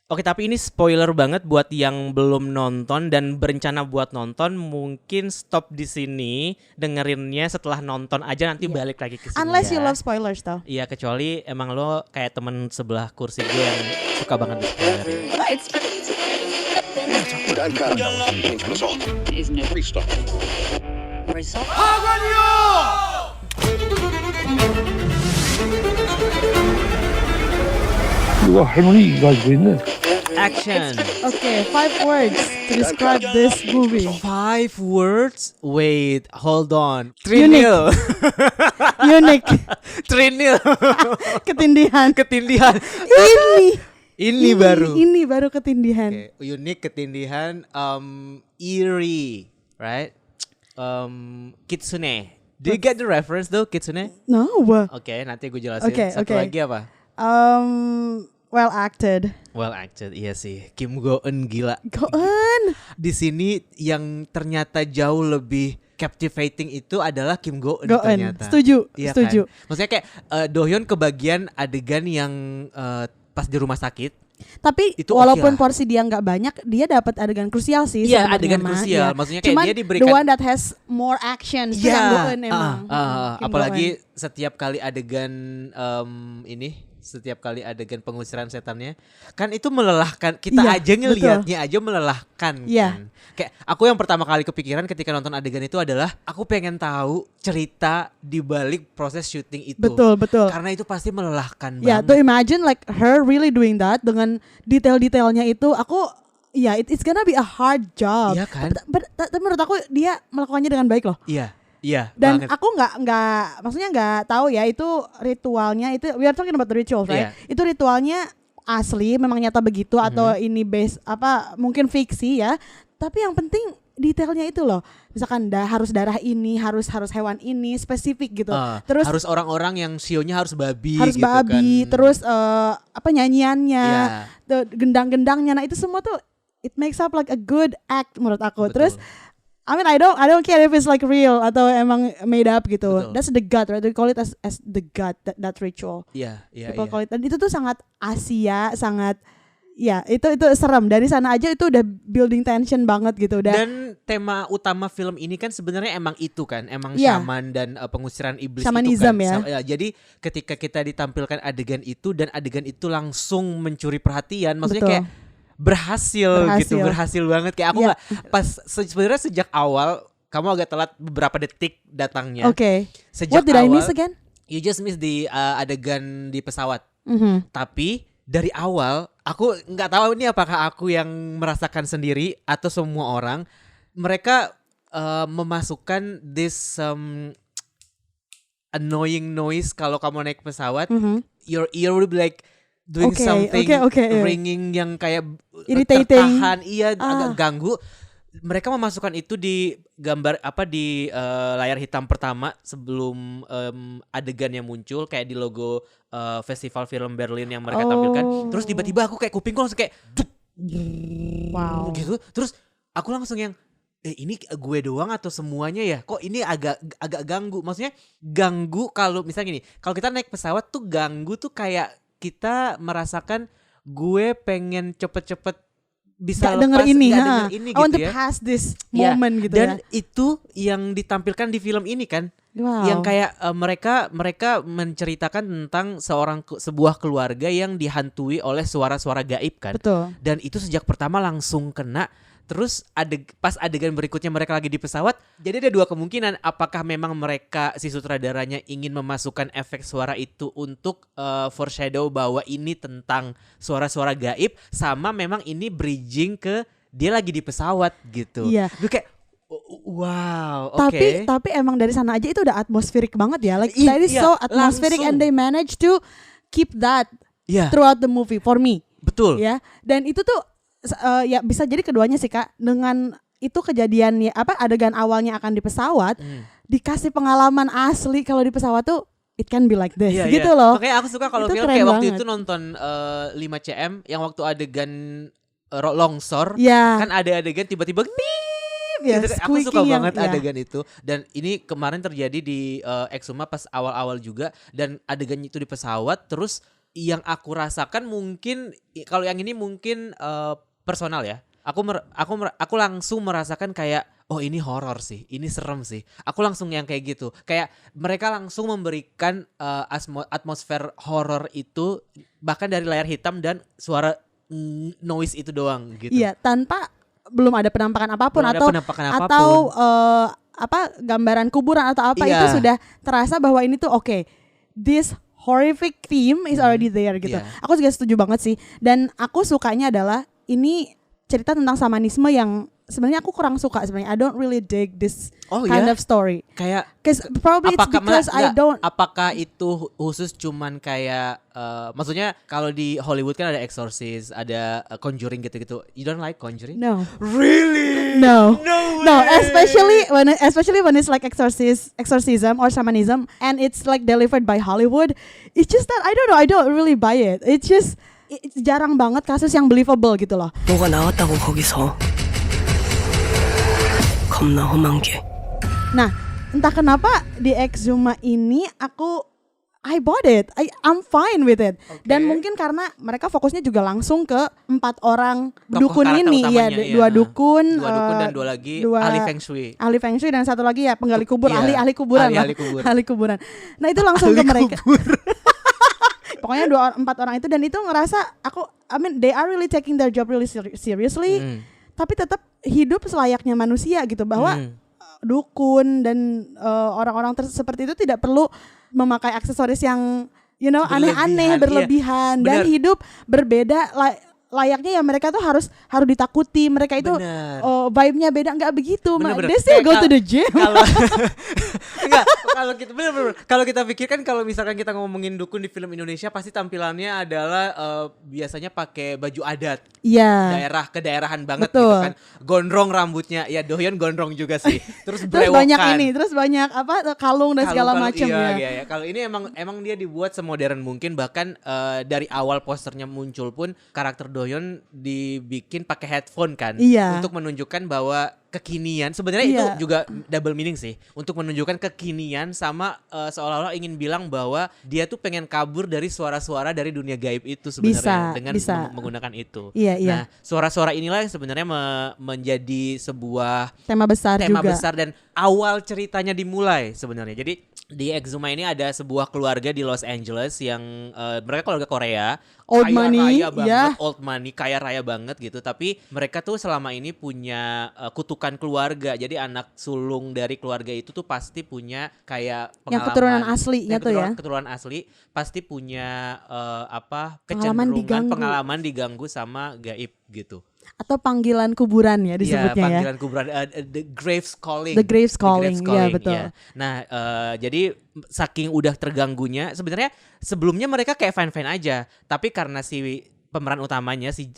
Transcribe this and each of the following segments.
Oke, tapi ini spoiler banget buat yang belum nonton dan berencana buat nonton, mungkin stop di sini dengerinnya setelah nonton aja nanti Iya. balik lagi ke sini Unless you ya. love spoilers though. Iya, kecuali emang lo kayak temen sebelah kursi gue yang suka banget di spoilerin. Isn't it? Result. 이거 할머니 가지고 있네. Action. Okay, 5 words to describe this movie. 5 words. Wait, hold on. Unique. Trinil. Unique. Trinil. Ketindihan. Ketindihan. Ini baru. Ini baru ketindihan. Oke, unik, ketindihan, eerie, right? Kitsune. Do you get the reference though, Kitsune? No. Oke, nanti gue jelasin. Oke, Satu oke. lagi apa? Well acted. Well acted, iya sih. Kim Go Eun gila. Go on. Di sini yang ternyata jauh lebih captivating itu adalah Kim Go Eun Go on. ternyata. Setuju. Iya Setuju. kan? Maksudnya kayak Do-hyun kebagian adegan yang pas di rumah sakit. Tapi Itu walaupun oke lah. porsi dia nggak banyak, dia dapat adegan krusial sih. Iya, sebenarnya adegan mah. krusial. Iya. Maksudnya kayak Cuman dia diberikan- the one that has more action itu yang Go On emang. Kim apalagi Go On. setiap kali adegan setiap kali adegan pengusiran setannya kan itu melelahkan kita Iya, aja ngelihatnya aja melelahkan Iya. kan. Kayak aku yang pertama kali kepikiran ketika nonton adegan itu adalah aku pengen tahu cerita di balik proses syuting itu. Betul, betul. Karena itu pasti melelahkan Ya, banget. to imagine like her really doing that dengan detail-detailnya itu, ya it's gonna be a hard job. Iya kan? Tapi menurut aku dia melakukannya dengan baik loh. Iya, iya Dan banget. aku nggak, maksudnya nggak tahu ya itu ritualnya itu. We are talking about the rituals, right? Iya. Itu ritualnya asli, memang nyata begitu atau ini base apa mungkin fiksi ya. Tapi yang penting detailnya itu loh. Misalkan harus darah ini, harus hewan ini spesifik gitu. Terus harus orang-orang yang sionya harus babi harus gitu babi, kan. terus apa nyanyiannya, Iya. tuh, gendang-gendangnya. Nah itu semua tuh it makes up like a good act menurut aku. Betul. Terus I mean I don't care if it's like real atau emang made up gitu. Betul. That's the god, right? They call it as the god, that ritual. Iya, iya, People iya. call it. Dan itu tuh sangat Asia, sangat ya itu serem. Dari sana aja itu udah building tension banget gitu. Dan tema utama film ini kan sebenarnya emang itu kan, emang Iya. syaman dan pengusiran iblis Shamanism itu kan. ya. Jadi ketika kita ditampilkan adegan itu dan adegan itu langsung mencuri perhatian, maksudnya Betul. kayak berhasil gitu, berhasil banget. Kayak aku Iya. nggak pas sebenarnya sejak awal kamu agak telat beberapa detik datangnya. Oke. Sejak What did I awal, miss again? You just miss di adegan di pesawat. Mhm. Tapi dari awal aku nggak tahu ini apakah aku yang merasakan sendiri atau semua orang, mereka memasukkan this annoying noise kalau kamu naik pesawat. Mhm. Your ear will be like doing Okay, something okay, yeah. ringing yang kayak Irritating. tertahan, iya agak ganggu. Mereka memasukkan itu di gambar di layar hitam pertama sebelum adegan yang muncul kayak di logo festival film Berlin yang mereka tampilkan. Terus tiba-tiba aku kayak kupingku langsung kayak Wow. gitu. Terus aku langsung yang ini gue doang atau semuanya ya? Kok ini agak ganggu? Maksudnya ganggu kalau misalnya gini, kalau kita naik pesawat tuh ganggu tuh kayak kita merasakan gue pengen cepet-cepet bisa Gak denger ini, denger ini I want gitu to ya. pass this Iya, moment gitu dan ya. itu yang ditampilkan di film ini kan. Wow. Yang kayak mereka menceritakan tentang sebuah keluarga yang dihantui oleh suara-suara gaib kan. Betul. Dan itu sejak pertama langsung kena. Terus pas adegan berikutnya mereka lagi di pesawat, jadi ada dua kemungkinan, apakah memang mereka si sutradaranya ingin memasukkan efek suara itu untuk foreshadow bahwa ini tentang suara-suara gaib, sama memang ini bridging ke dia lagi di pesawat gitu. Iya. Gue kayak wow, oke. Tapi emang dari sana aja itu udah atmosferik banget ya. Like Iya, that is iya, so atmospheric langsung. and they manage to keep that Iya, throughout the movie for me. betul. Ya. Dan itu tuh ya bisa jadi keduanya sih Kak. Dengan itu kejadian ya adegan awalnya akan di pesawat, dikasih pengalaman asli kalau di pesawat tuh it can be like this Iya, gitu iya. loh. Makanya aku suka kalau Itu film keren kayak waktu banget. itu nonton 5cm yang waktu adegan longsor. Ya. Kan ada adegan tiba-tiba beep Ya, gitu kan. Aku suka squeaking yang- banget ya. adegan itu. Dan ini kemarin terjadi di Exuma pas awal-awal juga. Dan adegannya itu di pesawat. Terus yang aku rasakan mungkin kalau yang ini mungkin personal ya. Aku langsung merasakan kayak oh ini horor sih, ini serem sih. Aku langsung yang kayak gitu. Kayak mereka langsung memberikan atmosfer horor itu bahkan dari layar hitam dan suara noise itu doang gitu. Iya, tanpa belum ada penampakan apapun Belum ada atau penampakan apapun. atau gambaran kuburan atau apa Iya. itu sudah terasa bahwa ini tuh oke, this horrific theme is already there gitu. Iya. Aku juga setuju banget sih. Dan aku sukanya adalah ini cerita tentang shamanisme yang sebenarnya aku kurang suka sebenarnya. I don't really dig this kind of story. Kayak Cause probably it's because I don't. apakah itu khusus cuman kayak maksudnya kalau di Hollywood kan ada Exorcist, ada Conjuring gitu-gitu. You don't like Conjuring? No. Really? No. No No, way. especially when it's like exorcism or shamanism and it's like delivered by Hollywood. It's just that I don't know, I don't really buy it. It's jarang banget kasus yang believable gitu loh. 뭐가 나왔다고 거기서 겁나 험한 게 Nah, entah kenapa di Exhuma ini I bought it. I'm fine with it. Dan mungkin karena mereka fokusnya juga langsung ke 4 orang Tokoh dukun karakter ini ya, utamanya, dua dukun, dua dukun dan dua lagi ahli feng shui. Ahli feng shui dan satu lagi ya penggali kubur, Iya, ahli kuburan lah. ahli kubur. Ahli kuburan. Nah, itu langsung ke mereka. Pokoknya 4 orang itu dan itu ngerasa I mean they are really taking their job really seriously. Tapi tetap hidup selayaknya manusia gitu bahwa dukun dan orang-orang seperti itu tidak perlu memakai aksesoris yang aneh-aneh berlebihan Iya. dan Bener. hidup berbeda layaknya ya mereka tuh harus ditakuti, mereka itu Bener. vibe-nya beda, nggak begitu. Bener-bener. They still Kayak go to the gym. Kalau enggak, kalau kita bener-bener kalau kita pikirkan kalau misalkan kita ngomongin dukun di film Indonesia pasti tampilannya adalah biasanya pakai baju adat. Iya. Kedaerahan banget Betul. gitu kan. Gondrong rambutnya. Ya Dohyeon gondrong juga sih. Terus Terus brewokan. terus banyak kalung dan segala macam ya. Iya. Kalau ini emang dia dibuat semodern mungkin, bahkan dari awal posternya muncul pun karakter Dohyeon dibikin pakai headphone kan, Iya. untuk menunjukkan bahwa kekinian sebenarnya Iya. itu juga double meaning sih, untuk menunjukkan kekinian sama seolah-olah ingin bilang bahwa dia tuh pengen kabur dari suara-suara dari dunia gaib itu sebenarnya dengan bisa. menggunakan itu. Iya. Nah, suara-suara inilah yang sebenarnya menjadi sebuah Tema besar tema juga. besar dan awal ceritanya dimulai sebenarnya. Jadi di Exhuma ini ada sebuah keluarga di Los Angeles yang mereka keluarga Korea, Old kaya money, raya banget, ya. old money, kaya raya banget gitu. Tapi mereka tuh selama ini punya kutukan keluarga. Jadi anak sulung dari keluarga itu tuh pasti punya kayak pengalaman. Yang keturunan aslinya tuh ya. Keturunan asli pasti punya Pengalaman diganggu. pengalaman diganggu sama gaib gitu. Atau panggilan kuburan ya Iya, disebutnya ya. panggilan kuburan, the graves calling. The graves calling, iya, betul. Iya. Nah, jadi saking udah terganggunya, sebenarnya sebelumnya mereka kayak fine-fine aja, tapi karena si pemeran utamanya si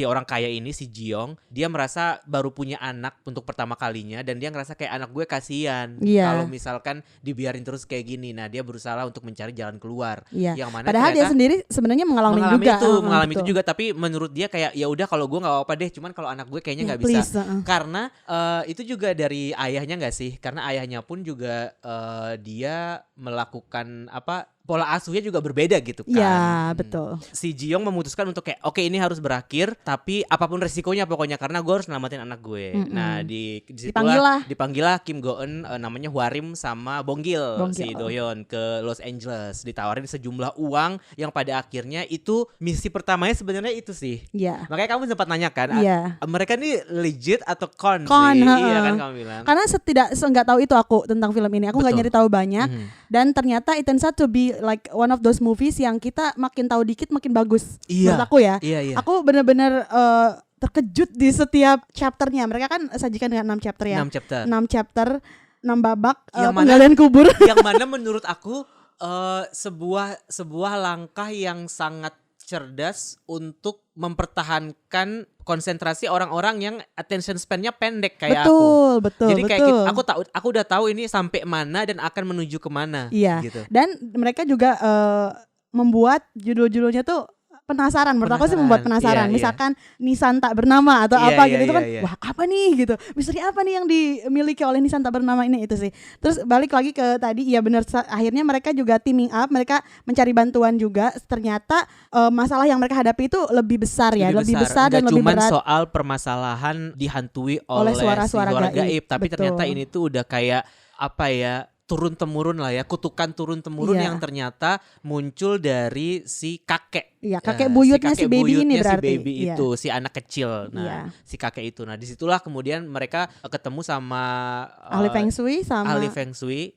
orang kaya ini, si Jiyoung, dia merasa baru punya anak untuk pertama kalinya dan dia ngerasa kayak anak gue kasihan Iya. kalau misalkan dibiarin terus kayak gini. Nah, dia berusaha untuk mencari jalan keluar. Iya. Yang mana Padahal dia ternyata sendiri sebenarnya mengalami juga. mengalami betul. itu juga, tapi menurut dia kayak ya udah kalau gue nggak apa-apa deh, cuman kalau anak gue kayaknya Ya, nggak bisa. please, Karena itu juga dari ayahnya nggak sih? Karena ayahnya pun juga dia melakukan pola asuhnya juga berbeda gitu kan. Iya, betul. Si Jiyoung memutuskan untuk kayak oke, ini harus berakhir, tapi apapun resikonya pokoknya karena gue harus nelamatin anak gue. Nah, dipanggillah Kim Go Eun, namanya Hwarim sama Bonggil si Dohyeon ke Los Angeles, ditawarin sejumlah uang yang pada akhirnya itu misi pertamanya sebenarnya itu sih. Iya. Makanya kamu sempat nanya kan, Iya. mereka ini legit atau con sih? Heeh. Iya kan kamu bilang. Karena nggak tahu itu aku tentang film ini. Aku nggak Betul. nyari tahu banyak. Dan ternyata it turns out to be like one of those movies yang kita makin tahu dikit makin bagus. Iya. Menurut aku ya. Iya. Aku benar-benar terkejut di setiap chapternya. Mereka kan sajikan dengan 6 chapter ya. 6 chapter. 6 chapter, 6 babak Yang mana- penggalian kubur. Yang mana menurut aku sebuah langkah yang sangat cerdas untuk mempertahankan konsentrasi orang-orang yang attention span-nya pendek kayak aku. Betul. Jadi kayak aku udah tahu ini sampai mana dan akan menuju kemana. Iya. Gitu. Dan mereka juga membuat judul-judulnya tuh penasaran. Menurut aku sih membuat penasaran. Iya, iya. Misalkan Nissan tak bernama atau Iya, apa iya, gitu itu kan, iya. wah apa nih gitu. Misteri apa nih yang dimiliki oleh Nissan tak bernama ini, itu sih. Terus balik lagi ke tadi, iya benar, akhirnya mereka juga teaming up, mereka mencari bantuan juga. Ternyata masalah yang mereka hadapi itu lebih besar ya, lebih besar dan Nggak lebih cuman berat. soal permasalahan dihantui oleh suara-suara gaib, tapi betul. ternyata ini tuh udah kayak apa ya, turun temurun lah ya, kutukan turun temurun Iya. yang ternyata muncul dari si kakek. Iya, kakek buyutnya si baby ini buyutnya berarti. si baby Iya. itu, si anak kecil. Nah, Iya. si kakek itu. Nah, disitulah kemudian mereka ketemu sama Ahli Feng Shui sama ahli Feng Shui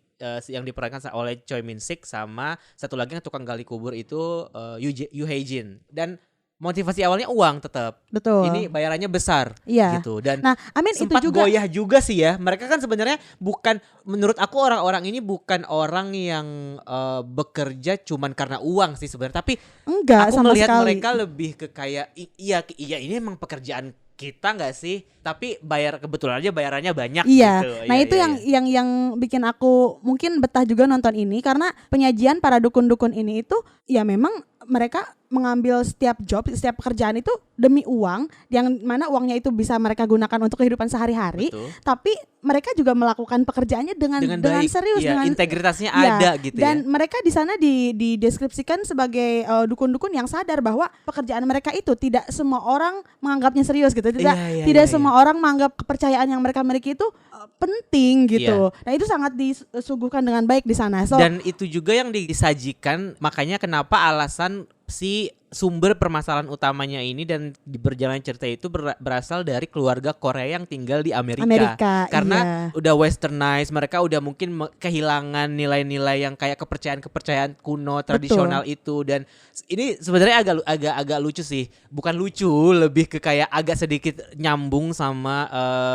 yang diperankan oleh Choi Min Sik, sama satu lagi yang tukang gali kubur itu Yu Hei Jin. Dan motivasi awalnya uang tetap. betul. Ini bayarannya besar Iya. gitu. Dan Nah, Amin itu sempat juga goyah juga sih ya. Mereka kan sebenarnya bukan, menurut aku orang-orang ini bukan orang yang bekerja cuman karena uang sih sebenarnya. Tapi enggak aku sama melihat sekali. mereka lebih ke kayak iya ini emang pekerjaan kita nggak sih? Tapi kebetulan aja bayarannya banyak Iya. gitu. Nah, Iya, itu iya, yang iya. yang bikin aku mungkin betah juga nonton ini, karena penyajian para dukun-dukun ini itu ya memang mereka mengambil setiap job, setiap pekerjaan itu demi uang, yang mana uangnya itu bisa mereka gunakan untuk kehidupan sehari-hari. Betul. Tapi mereka juga melakukan pekerjaannya dengan Baik. serius, Iya, dengan integritasnya Iya, ada gitu dan ya. mereka di sana dideskripsikan sebagai dukun-dukun yang sadar bahwa pekerjaan mereka itu tidak semua orang menganggapnya serius gitu. Tidak Iya, semua orang menganggap kepercayaan yang mereka miliki itu penting gitu. Nah, itu sangat disuguhkan dengan baik di sana. So, Dan itu juga yang disajikan, makanya kenapa alasan si sumber permasalahan utamanya ini dan di berjalan cerita itu berasal dari keluarga Korea yang tinggal di Amerika. Karena iya. udah westernized, mereka udah mungkin kehilangan nilai-nilai yang kayak kepercayaan kuno tradisional itu. Dan ini sebenarnya agak lucu sih, bukan lucu, lebih ke kayak agak sedikit nyambung sama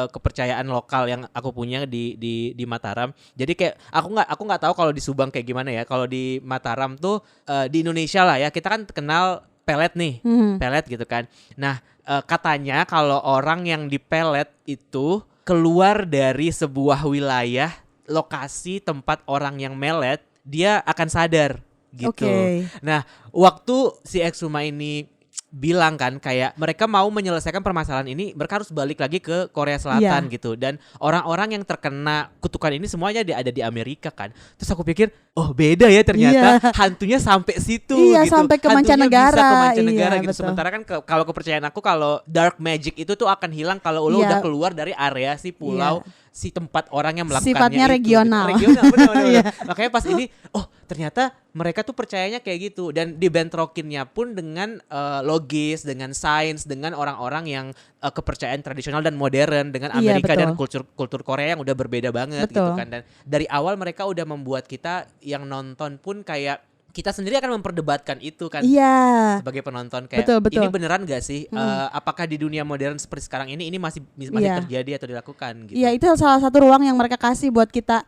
kepercayaan lokal yang aku punya di Mataram. Jadi kayak aku nggak tahu kalau di Subang kayak gimana ya. Kalau di Mataram tuh di Indonesia lah ya, kita kan kenal pelet nih, pelet gitu kan. Nah, katanya kalau orang yang dipelet itu keluar dari sebuah wilayah, lokasi tempat orang yang melet, dia akan sadar gitu. Oke. Nah, waktu si Exuma ini bilang kan kayak mereka mau menyelesaikan permasalahan ini, mereka harus balik lagi ke Korea Selatan gitu. Dan orang-orang yang terkena kutukan ini semuanya ada di Amerika kan. Terus aku pikir, oh beda ya ternyata hantunya sampai situ Iya, gitu. sampai ke Hantunya mancanegara. bisa ke mancanegara Iya, gitu. betul. Sementara kan kalau kepercayaan aku kalau dark magic itu tuh akan hilang kalau lo Iya. udah keluar dari area si pulau, si tempat orang yang melakukannya Sifatnya itu. regional. Regional, benar. Iya. Makanya pas ini, oh ternyata mereka tuh percayanya kayak gitu, dan dibentrokinnya pun dengan logis, dengan sains, dengan orang-orang yang kepercayaan tradisional dan modern, dengan Iya, Amerika dan betul. kultur Korea yang udah berbeda banget gitu Betul. kan. Dan dari awal mereka udah membuat kita yang nonton pun kayak kita sendiri akan memperdebatkan itu kan. Iya. Sebagai penonton kayak Betul, betul. ini beneran gak sih? Apakah di dunia modern seperti sekarang ini masih Iya. terjadi atau dilakukan gitu? Iya, itu salah satu ruang yang mereka kasih buat kita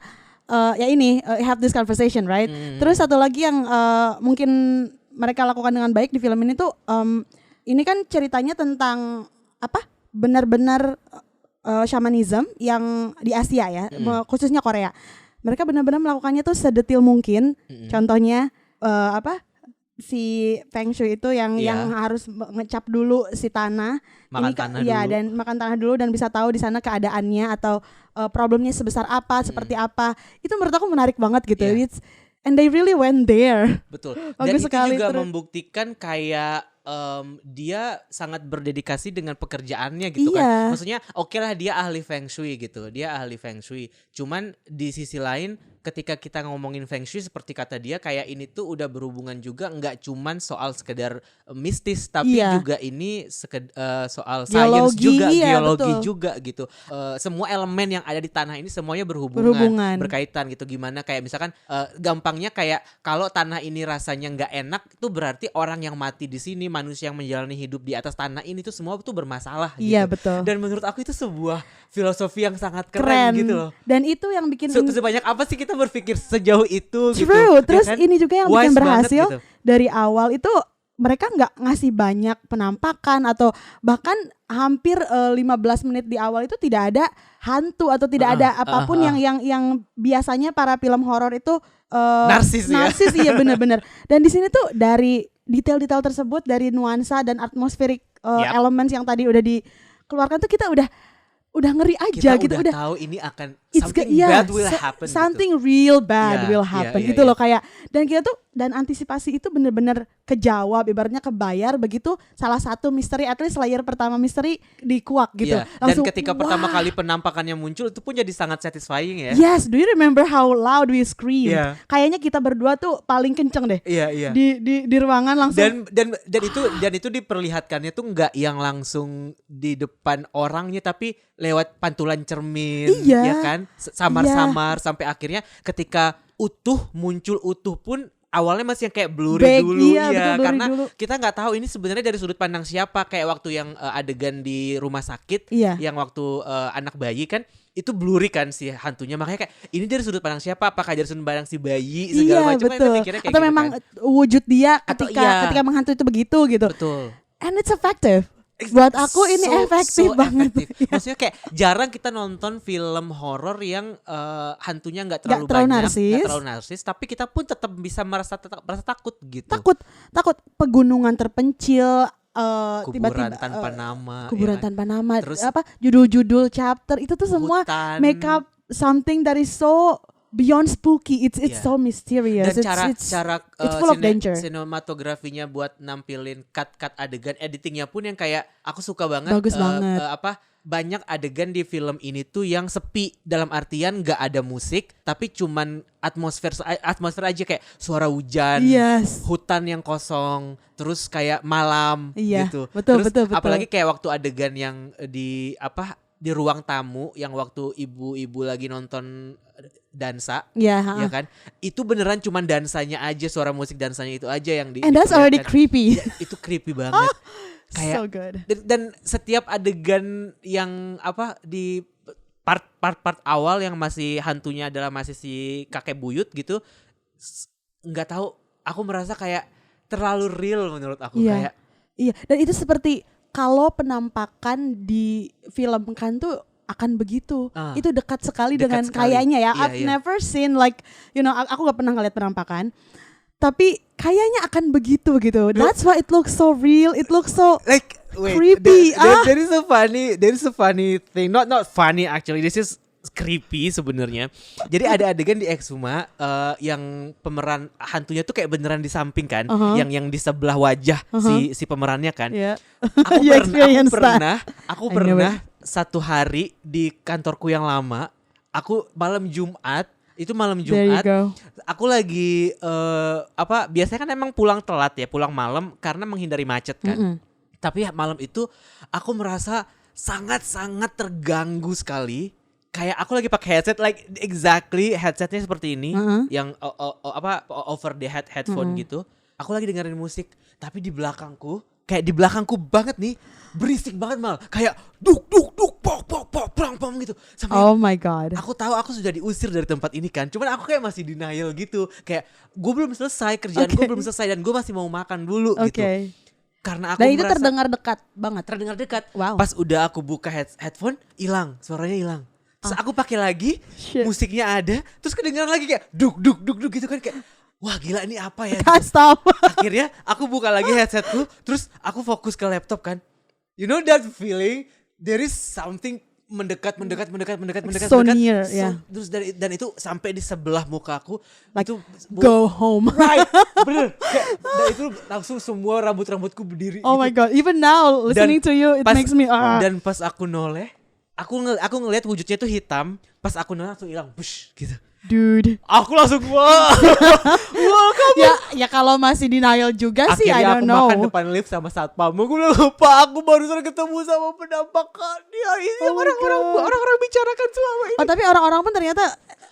ya ini have this conversation, right? Terus satu lagi yang mungkin mereka lakukan dengan baik di film ini tuh ini kan ceritanya tentang apa? Benar-benar shamanism yang di Asia ya, khususnya Korea. Mereka benar-benar melakukannya tuh sedetil mungkin. Contohnya si Feng Shui itu yang harus ngecap dulu si tanah, Makan tanah ya, dulu. dan makan tanah dulu dan bisa tahu di sana keadaannya atau problemnya sebesar apa, seperti apa. Itu menurut aku menarik banget gitu. Iya. And they really went there. Betul. Dan Bagus itu sekali, juga terus. membuktikan kayak dia sangat berdedikasi dengan pekerjaannya gitu Iya. kan. Maksudnya oke lah dia ahli Feng Shui gitu. Dia ahli Feng Shui. Cuman di sisi lain ketika kita ngomongin Feng Shui seperti kata dia, kayak ini tuh udah berhubungan juga nggak cuman soal sekedar mistis, tapi Iya. juga ini soal Geologi, sains juga, iya, geologi betul. juga gitu. Semua elemen yang ada di tanah ini semuanya Berhubungan. berkaitan gitu. Gimana kayak misalkan gampangnya kayak kalau tanah ini rasanya nggak enak, itu berarti orang yang mati di sini, manusia yang menjalani hidup di atas tanah ini tuh semua tuh bermasalah Iya, gitu. betul. Dan menurut aku itu sebuah filosofi yang sangat keren gitu loh. Dan itu yang bikin Sebanyak apa sih kita berpikir sejauh itu gitu. true. ya Terus kan? ini juga yang Wise bikin banget berhasil gitu. dari awal itu mereka nggak ngasih banyak penampakan atau bahkan hampir 15 menit di awal itu tidak ada hantu atau tidak ada apapun yang biasanya para film horor itu Narsis ya. iya benar-benar. Dan di sini tuh dari detail-detail tersebut dari nuansa dan atmosferik Yap. elements yang tadi udah dikeluarkan tuh kita udah ngeri aja Kita gitu, udah tahu ini akan it's something yeah, bad will happen something gitu. real bad Yeah, will yeah, happen yeah, gitu yeah. loh kayak, dan kita tuh dan antisipasi itu bener-bener kejawab, ibaratnya kebayar begitu salah satu misteri, at least layer pertama misteri dikuak gitu. Iya, dan ketika pertama kali penampakannya muncul itu pun jadi sangat satisfying ya. Yes, do you remember how loud we scream? Iya. Kayaknya kita berdua tuh paling kenceng deh. Iya. Di ruangan langsung. Dan itu diperlihatkannya tuh nggak yang langsung di depan orangnya, tapi lewat pantulan cermin, Iya. ya kan, samar-samar sampai akhirnya ketika muncul utuh pun awalnya masih yang kayak blurry Back, dulu iya, betul, blurry karena dulu. kita nggak tahu ini sebenarnya dari sudut pandang siapa, kayak waktu yang adegan di rumah sakit, Iya. yang waktu anak bayi kan itu blurry kan si hantunya, makanya kayak ini dari sudut pandang siapa, apakah dari sudut pandang si bayi segala Iya macam, betul. mikirnya kayak Atau gitu memang kan. wujud dia Atau ketika menghantui itu begitu gitu. Betul. And it's effective. Buat aku ini efektif banget. efektif. Maksudnya kayak jarang kita nonton film horor yang hantunya nggak terlalu terlalu banyak, narsis. nggak terlalu narsis, tapi kita pun tetap bisa merasa takut gitu. Takut pegunungan terpencil, Kuburan tiba-tiba tanpa nama, kuburan ya kan? tanpa nama, Terus judul-judul chapter itu tuh semua hutan. make up something that is so beyond spooky. It's Yeah. so mysterious. Dan it's full of danger. sinematografinya buat nampilin cut adegan, editingnya pun yang kayak aku suka banget. Bagus banget. Banyak adegan di film ini tuh yang sepi, dalam artian nggak ada musik, tapi cuman atmosfer aja, kayak suara hujan, Yes. hutan yang kosong, terus kayak malam Iya, gitu. betul, Terus betul. apalagi kayak waktu adegan yang di ruang tamu, yang waktu ibu-ibu lagi nonton dansa, Yeah, ya kan? Itu beneran cuman dansanya aja, suara musik dansanya itu aja yang and that's already diperlihatkan. creepy. Ya, itu creepy banget. Kayak So good. dan setiap adegan yang di part awal yang masih hantunya adalah masih si kakek buyut gitu, nggak tahu, aku merasa kayak terlalu real menurut aku. Iya. Kayak Iya, dan itu seperti kalau penampakan di film kan tuh akan begitu. Itu dekat sekali Dekat dengan sekali. kayaknya ya. Iya, I've iya. never seen like, aku gak pernah ngeliat penampakan. Tapi kayaknya akan begitu gitu. That's why it looks so real. It looks so like wait, creepy. there is a funny thing, not funny actually, this is creepy sebenarnya. Jadi ada adegan di Exhuma yang pemeran hantunya tuh kayak beneran di samping kan, yang di sebelah wajah si pemerannya kan. Yeah. Aku You experience that. aku I know pernah satu hari di kantorku yang lama, aku malam Jumat, There you go. aku lagi biasanya kan emang pulang telat ya, pulang malam karena menghindari macet kan. Tapi malam itu aku merasa sangat-sangat terganggu sekali. Kayak aku lagi pakai headset, like exactly headsetnya seperti ini, yang over the headphone gitu. Aku lagi dengerin musik, tapi di belakangku banget nih, berisik banget mal, kayak duk pok prang gitu. Sampai Oh my god. aku tahu aku sudah diusir dari tempat ini kan, cuman aku kayak masih denial gitu, kayak gue belum selesai kerjaan, gue belum selesai dan gue masih mau makan dulu gitu. Karena aku Dan itu merasa terdengar dekat banget. terdengar dekat. Wow. Pas udah aku buka headphone, hilang, suaranya hilang. Terus aku pakai lagi, Shit. musiknya ada, terus kedengaran lagi kayak duk gitu kan, kayak wah gila ini apa ya? Can't stop. Akhirnya aku buka lagi headsetku, terus aku fokus ke laptop kan. You know that feeling? There is something mendekat. So near, ya. Terus dan itu sampai di sebelah mukaku. Like, itu go home. Right, bener. Dan itu langsung semua rambutku berdiri. Oh gitu. my god, even now listening to you it makes me Dan pas aku noleh, aku ngelihat wujudnya tuh hitam. Pas aku noleh langsung hilang, bush gitu. dude. Aku langsung wah kamu. Ya kalau masih denial juga sih, I Akhirnya don't aku know. makan depan lift sama satpam. Aku bilang, Pak, aku barusan ketemu sama penampakan dia. Ini Oh my orang-orang bicarakan selama ini. Oh tapi orang-orang pun ternyata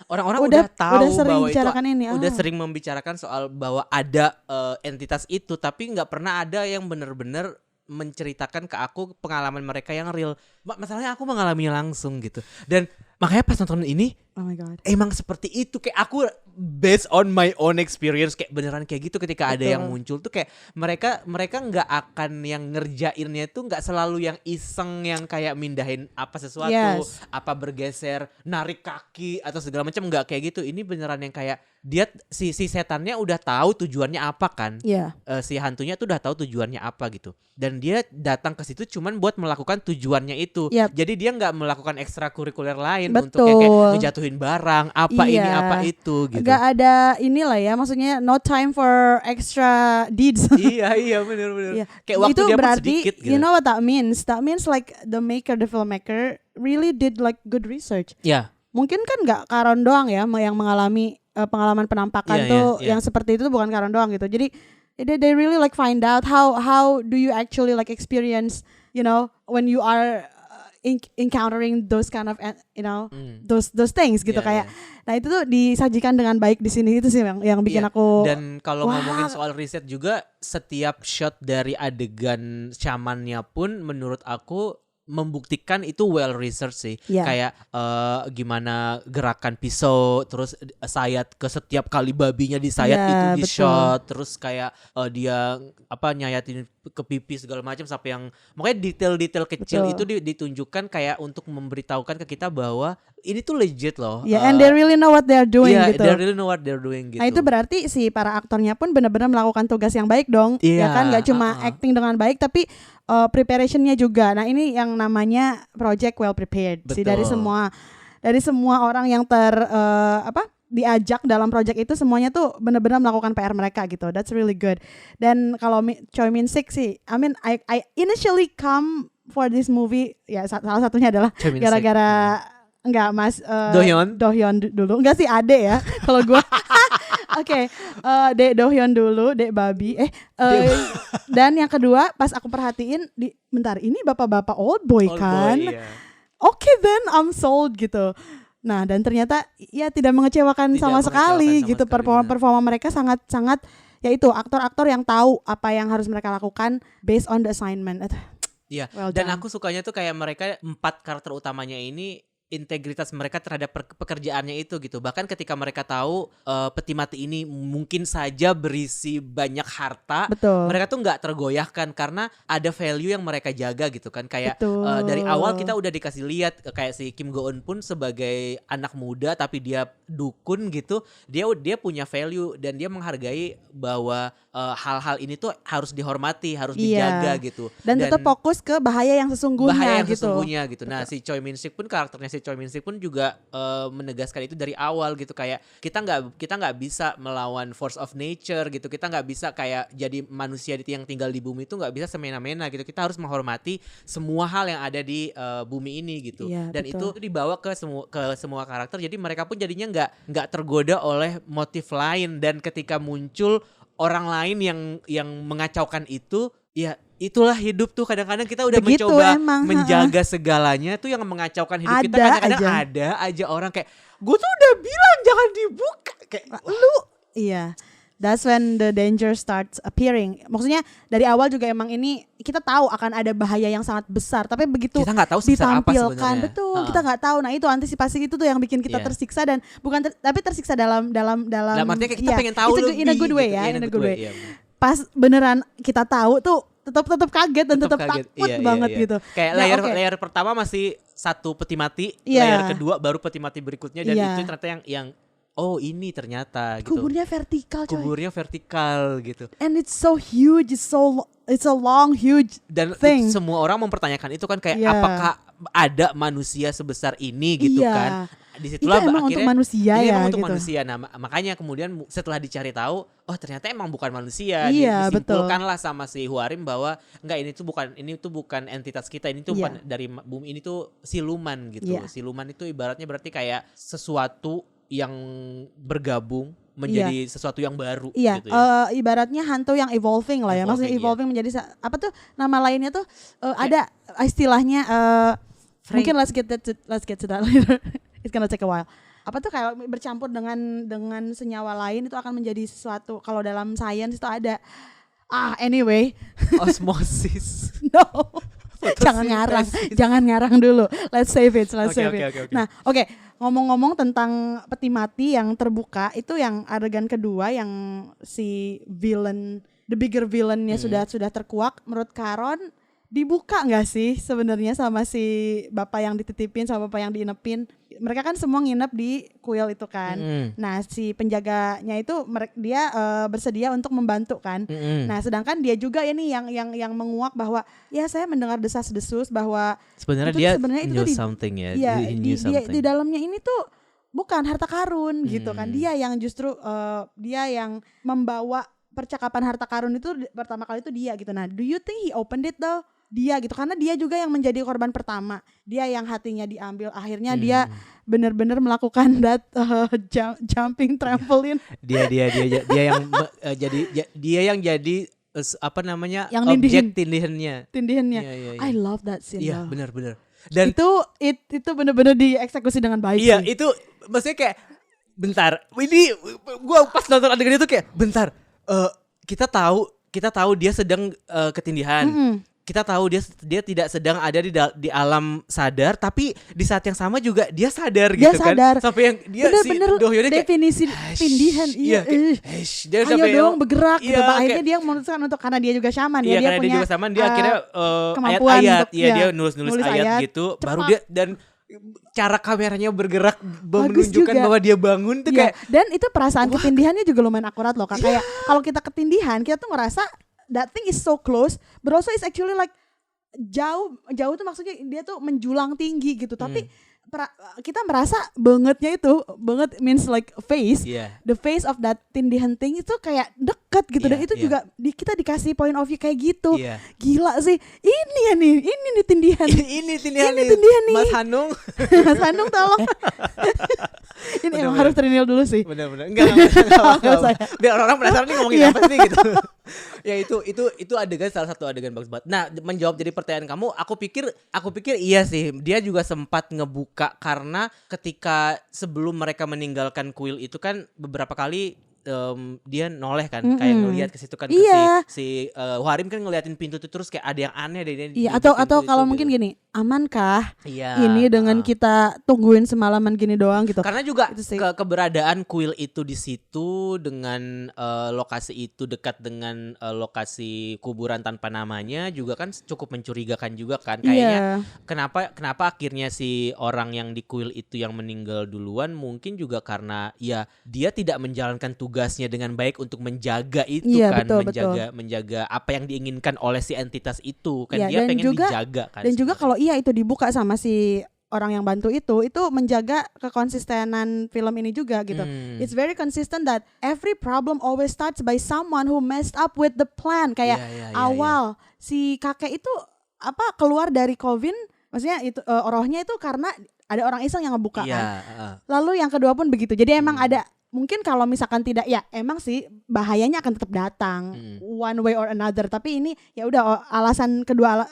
Orang-orang udah tahu sering bahwa bicarakan ini. udah sering membicarakan soal bahwa ada entitas itu, tapi nggak pernah ada yang benar-benar menceritakan ke aku pengalaman mereka yang real. Masalahnya aku mengalaminya langsung gitu. Dan makanya pas nonton ini Oh my god. emang seperti itu, kayak aku based on my own experience kayak beneran kayak gitu ketika ada Betul. yang muncul tuh kayak mereka nggak akan yang ngerjainnya tuh nggak selalu yang iseng yang kayak mindahin apa sesuatu, Yes. apa bergeser, narik kaki atau segala macam, nggak kayak gitu. Ini beneran yang kayak dia si setannya udah tahu tujuannya apa kan. Iya. Si hantunya tuh udah tahu tujuannya apa gitu, dan dia datang ke situ cuman buat melakukan tujuannya itu. Yap. Jadi dia nggak melakukan ekstrakurikuler lain Betul. untuk kayak ngejatuhin barang apa ini Iya. apa itu gitu. Gak ada inilah ya, maksudnya no time for extra deeds. iya bener. Iya. Kayak waktu Itu dia pun berarti sedikit gitu. you know what that means? That means like the filmmaker really did like good research. Ya, Mungkin kan nggak Karon doang ya yang mengalami pengalaman penampakan Iya, tuh iya. yang seperti itu tuh bukan Karon doang gitu. Jadi they really like find out how do you actually like experience, you know, when you are encountering those kind of those things gitu Iya, kayak. iya. Nah, itu tuh disajikan dengan baik di sini, itu sih yang bikin Iya. aku Dan kalau wah. ngomongin soal riset juga, setiap shot dari adegan syamannya pun menurut aku membuktikan itu well research sih. Iya. Kayak gimana gerakan pisau, terus sayat ke setiap kali babinya disayat Iya, itu di betul. shot, terus kayak dia nyayatin ke pipi segala macam sampai yang makanya detail-detail kecil Betul. itu ditunjukkan kayak untuk memberitahukan ke kita bahwa ini tuh legit loh. ya and they really know what they are doing Iya, gitu. they really know what they're doing gitu. Nah, itu berarti si para aktornya pun benar-benar melakukan tugas yang baik dong. Iya, Ya kan, nggak cuma acting dengan baik tapi preparationnya juga. Nah, ini yang namanya project well prepared sih Betul. dari semua orang yang diajak dalam project itu, semuanya tuh benar-benar melakukan PR mereka gitu. That's really good. Dan kalau Choi Min Sik sih, I mean I initially come for this movie ya, salah satunya adalah Choi Min Sik. gara-gara enggak Mas Dohyeon dulu. Enggak sih, Ade ya kalau gua. Oke, Dek Dohyeon dulu, Dek Babi. Dan yang kedua pas aku perhatiin bentar, ini bapak-bapak old boy Old kan. boy, iya. Oke, then I'm sold gitu. Nah, dan ternyata ya tidak mengecewakan Tidak sama sekali mengecewakan sama gitu. sekali, Performa mereka sangat ya itu, aktor-aktor yang tahu apa yang harus mereka lakukan based on the assignment. Iya, Well dan done. aku sukanya tuh kayak mereka 4 karakter utamanya ini integritas mereka terhadap pekerjaannya itu gitu. Bahkan ketika mereka tahu peti mati ini mungkin saja berisi banyak harta, Betul. mereka tuh nggak tergoyahkan karena ada value yang mereka jaga gitu kan. Kayak Betul. dari awal kita udah dikasih lihat kayak si Kim Go Eun pun sebagai anak muda tapi dia dukun gitu, dia punya value dan dia menghargai bahwa hal-hal ini tuh harus dihormati, harus dijaga gitu. Dan tetap fokus ke bahaya yang sesungguhnya bahaya yang gitu. sesungguhnya gitu. Nah, si Choi Min Sik pun, karakternya si Choi Min Sik pun juga menegaskan itu dari awal gitu, kayak kita nggak bisa melawan force of nature gitu. Kita nggak bisa kayak jadi manusia yang tinggal di bumi itu nggak bisa semena-mena gitu. Kita harus menghormati semua hal yang ada di bumi ini gitu. Iya, Dan betul. itu dibawa ke semua karakter. Jadi mereka pun jadinya nggak tergoda oleh motif lain, dan ketika muncul orang lain yang mengacaukan itu, ya itulah hidup tuh. Kadang-kadang kita udah Begitu mencoba emang, menjaga segalanya tuh, yang mengacaukan hidup kita Ada kadang-kadang aja. ada aja orang kayak, gue tuh udah bilang jangan dibuka, kayak lu. Iya. That's when the danger starts appearing. Maksudnya dari awal juga emang ini kita tahu akan ada bahaya yang sangat besar, tapi begitu Kita nggak tahu sebesar apa ditampilkan, sebenarnya. betul, kita nggak tahu. Nah, itu antisipasi itu tuh yang bikin kita Iya. tersiksa, dan tapi tersiksa dalam Dalam artinya kayak kita iya, pengen tahu it's lebih in a good way gitu. ya, Iya, in a good way. Iya. Pas beneran kita tahu tuh tetap kaget dan tetap kaget. takut Iya, banget iya. gitu. Kayak Nah, layer oke. layer pertama masih satu peti mati, Iya. layer kedua baru peti mati berikutnya, dan Iya. itu ternyata yang oh ini ternyata gitu. Kuburnya vertikal, coy. Kuburnya vertikal gitu. And it's so huge, it's a long huge Dan thing. semua orang mempertanyakan itu kan, kayak Iya. apakah ada manusia sebesar ini gitu Iya. kan. Disitulah Itu emang untuk manusia ini ya, emang untuk gitu. manusia. Nah, makanya kemudian setelah dicari tahu, oh ternyata emang bukan manusia. Iya, Disimpulkanlah sama si Huarim bahwa enggak, ini tuh bukan entitas kita, ini tuh Iya. bukan dari bumi, ini tuh siluman gitu. Iya. Siluman itu ibaratnya berarti kayak sesuatu yang bergabung menjadi sesuatu yang baru Iya, gitu ya. ibaratnya hantu yang evolving lah ya. Maksudnya Evolving, evolving menjadi apa tuh nama lainnya tuh ada istilahnya mungkin let's get to that later. It's gonna take a while. Apa tuh kayak bercampur dengan senyawa lain itu akan menjadi sesuatu. Kalau dalam sains itu ada anyway. Osmosis. No. Jangan ngarang dulu. Let's save it. Oke. Nah, oke. ngomong-ngomong tentang peti mati yang terbuka, itu yang adegan kedua yang si villain, the bigger villainnya sudah terkuak. Menurut Karon dibuka nggak sih sebenarnya sama si bapak yang dititipin sama bapak yang diinepin? Mereka kan semua nginep di kuil itu kan. Nah si penjaganya itu dia bersedia untuk membantu kan. Nah sedangkan dia juga ini yang menguak bahwa ya saya mendengar desas-desus bahwa sebenarnya dia itu knew something ya. Iya, He knew dia something. di dalamnya ini tuh bukan harta karun gitu kan. Dia yang justru dia yang membawa percakapan harta karun itu pertama kali itu dia gitu. Nah, do you think he opened it though? Dia gitu, karena dia juga yang menjadi korban pertama. Dia yang hatinya diambil. Akhirnya dia benar-benar melakukan that jumping trampoline. Dia yang dia yang jadi apa namanya? Yang objek tindihannya. Tindihannya. Iya. I love that scene. Iya, though. benar. Dan itu benar-benar dieksekusi dengan baik. iya, sih. itu maksudnya kayak bentar. Ini gua pas nonton adegan itu kayak bentar. Kita tahu dia sedang ketindihan. Kita tahu dia tidak sedang ada di alam sadar, tapi di saat yang sama juga dia sadar Dia gitu sadar. kan. Sampai yang dia bener-bener si Dohyonya kayak definisi tindihan. Iya. dia Ayo sampai dong bergerak gitu. iya, Akhirnya kayak- dia memutuskan untuk, karena dia juga shaman Iya, ya, dia karena punya dia juga sama, dia akhirnya kemampuan ayat-ayat, untuk- iya iya, dia nulis ayat gitu, cepat. baru dia dan cara kameranya bergerak Bagus menunjukkan juga. bahwa dia bangun tuh Iya, kayak dan itu perasaan ketindihannya juga lumayan akurat loh Kak. Kayak kalau kita ketindihan, kita tuh ngerasa that thing is so close, but also it's actually like jauh tuh maksudnya dia tuh menjulang tinggi gitu. Tapi kita merasa banget means like face. Iya. The face of that tindihan thing itu kayak deket gitu. Dan Iya, itu iya. juga kita dikasih point of view kayak gitu. Iya. Gila sih. Ini nih tindihan. ini tindihan Ini tindihan nih. Mas Hanung. Mas Hanung tolong. Ini emang harus terinil dulu sih. Benar-benar enggak apa-apa. Biar orang penasaran nih ngomongin Iya. apa sih gitu. Ya itu adegan, salah satu adegan bagus banget. Nah, menjawab jadi pertanyaan kamu, aku pikir iya sih, dia juga sempat ngebuka karena ketika sebelum mereka meninggalkan kuil itu kan beberapa kali dia noleh kan, kayak ngelihat ke situ kan, ke Iya. si Warim kan ngeliatin pintu itu terus kayak ada yang aneh deh. Iya, atau kalau mungkin gini, amankah Iya. ini dengan kita tungguin semalaman gini doang gitu. Karena juga Itu sih. keberadaan kuil itu di situ dengan lokasi itu dekat dengan lokasi kuburan tanpa namanya juga kan cukup mencurigakan juga kan. Kayaknya kenapa akhirnya si orang yang di kuil itu yang meninggal duluan, mungkin juga karena ya dia tidak menjalankan tugasnya dengan baik untuk menjaga itu Iya, kan, betul. menjaga apa yang diinginkan oleh si entitas itu kan. Iya, Dia dan pengen juga- dijaga kan. Dan juga sebenarnya. kalau itu dibuka sama si orang yang bantu itu menjaga kekonsistenan film ini juga gitu. It's very consistent that every problem always starts by someone who messed up with the plan. Kayak Iya, awal si kakek itu keluar dari Coven, maksudnya itu rohnya itu karena ada orang iseng yang ngebuka Iya, kan. Lalu yang kedua pun begitu. Jadi emang ada, mungkin kalau misalkan tidak, ya emang sih bahayanya akan tetap datang one way or another. Tapi ini ya udah alasan kedua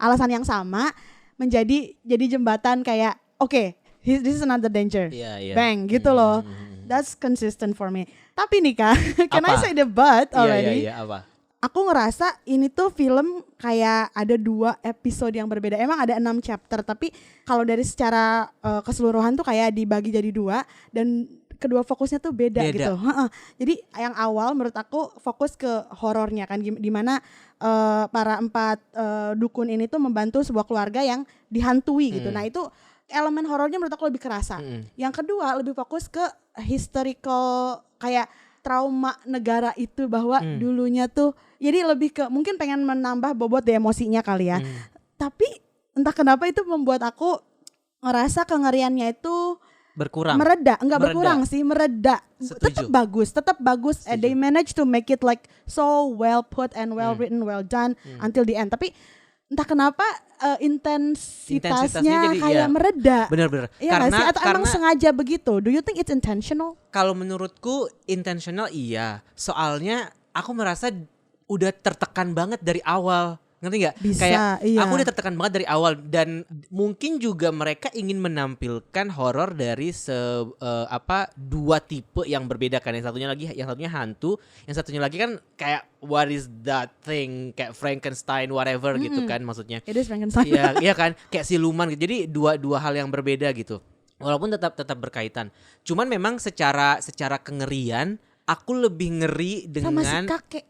alasan yang sama jadi jembatan kayak oke, this is another danger. Iya. Bang gitu loh. That's consistent for me. Tapi nih Kak, can I Apa? say the but already? Iya, apa? Aku ngerasa ini tuh film kayak ada 2 episode yang berbeda. Emang ada 6 chapter, tapi kalau dari secara keseluruhan tuh kayak dibagi jadi 2 dan kedua fokusnya tuh beda. Gitu. Jadi yang awal menurut aku fokus ke horornya kan, dimana para 4 dukun ini tuh membantu sebuah keluarga yang dihantui gitu. Nah itu elemen horornya menurut aku lebih kerasa. Yang kedua lebih fokus ke historical, kayak trauma negara itu bahwa dulunya tuh, jadi lebih ke mungkin pengen menambah bobot di emosinya kali ya. Tapi entah kenapa itu membuat aku ngerasa kengeriannya itu Berkurang. mereda, enggak Mereda. berkurang sih, mereda. Setuju. Tetap bagus. Setuju. They managed to make it like so well put and well written, well done until the end. Tapi entah kenapa intensitasnya jadi, kayak ya, mereda. Bener-bener. Iya nggak sih? Atau emang sengaja begitu? Do you think it's intentional? Kalau menurutku intentional iya. Soalnya aku merasa udah tertekan banget dari awal. Ngerti nggak? Bisa, Kayak iya. aku udah tertekan banget dari awal, dan mungkin juga mereka ingin menampilkan horor dari dua tipe yang berbeda kan. Yang satunya hantu, yang satunya lagi kan kayak what is that thing, kayak Frankenstein whatever gitu kan maksudnya. It is Frankenstein. Iya kan, kayak siluman gitu. Jadi dua hal yang berbeda gitu. Walaupun tetap berkaitan. Cuman memang secara kengerian aku lebih ngeri dengan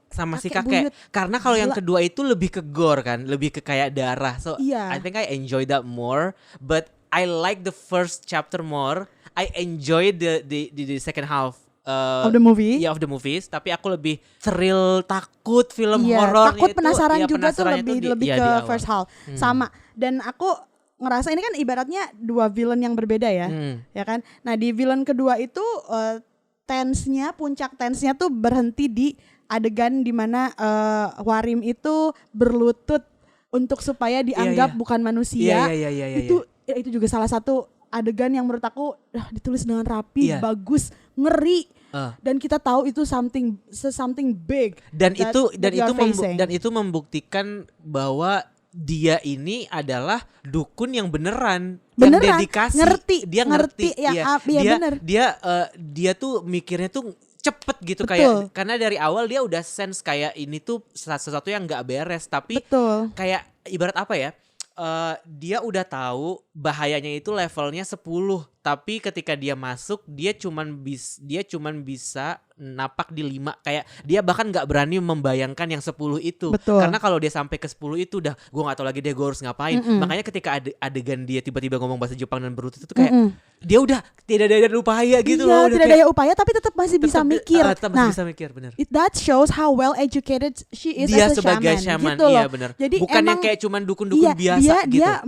sama si kakek. buyut. Karena kalau yang Gila. kedua itu lebih ke gore kan, lebih ke kayak darah. So Iya. I think I enjoy that more, but I like the first chapter more. I enjoy the second half Of the movie. of the movies, tapi aku lebih thrill, takut film Iya, horor takut itu, penasaran ya, juga tuh penasarannya lebih di ke awal. first half. Sama. Dan aku ngerasa ini kan ibaratnya dua villain yang berbeda ya. Ya kan? Nah, di villain kedua itu puncak tense-nya tuh berhenti di adegan dimana Warim itu berlutut untuk supaya dianggap iya. bukan manusia. Iya. Itu juga salah satu adegan yang menurut aku ditulis dengan rapi, Iya. bagus, ngeri. Dan kita tahu itu something big. Dan that you are facing. itu membuktikan bahwa dia ini adalah dukun yang beneran yang dedikasi. Dia ngerti. Ya, bener. Dia tuh mikirnya tuh cepet gitu. Betul. Kayak karena dari awal dia udah sense kayak ini tuh sesuatu yang nggak beres, tapi Betul. kayak ibarat apa ya? Dia udah tahu bahayanya itu levelnya 10, tapi ketika dia masuk dia cuman bisa napak di 5, kayak dia bahkan nggak berani membayangkan yang 10 itu. Betul. Karena kalau dia sampai ke 10 itu udah gue nggak tahu lagi deh gue harus ngapain. Makanya ketika adegan dia tiba-tiba ngomong bahasa Jepang dan berlutut itu kayak dia udah tidak ada upaya gitu Iya, loh. Udah tidak kayak daya upaya tapi tetap masih bisa mikir. tetap masih bisa mikir, bener. That shows how well educated she is Dia as a sebagai shaman, shaman, gitu iya loh. bener. Jadi Bukan yang emang kayak cuman dukun-dukun biasa dia, gitu. Dia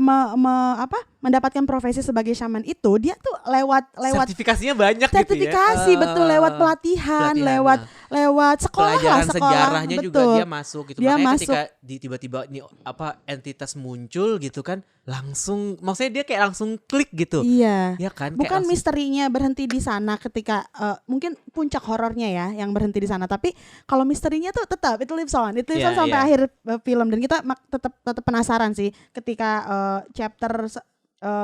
mendapatkan profesi sebagai shaman itu dia tuh lewat sertifikasinya banyak sertifikasi, gitu ya. betul, lewat pelatihan, lewat sekolah pelajaran lah, sejarahnya betul. juga dia masuk gitu. Dia Makanya masuk. ketika tiba-tiba ini entitas muncul gitu kan, langsung maksudnya dia kayak langsung klik gitu. Iya. Ya kan? Bukan kayak langsung, misterinya berhenti di sana ketika mungkin puncak horornya ya yang berhenti di sana, tapi kalau misterinya tuh tetap it lives on Iya, sampai iya. akhir film, dan kita tetap penasaran sih ketika chapter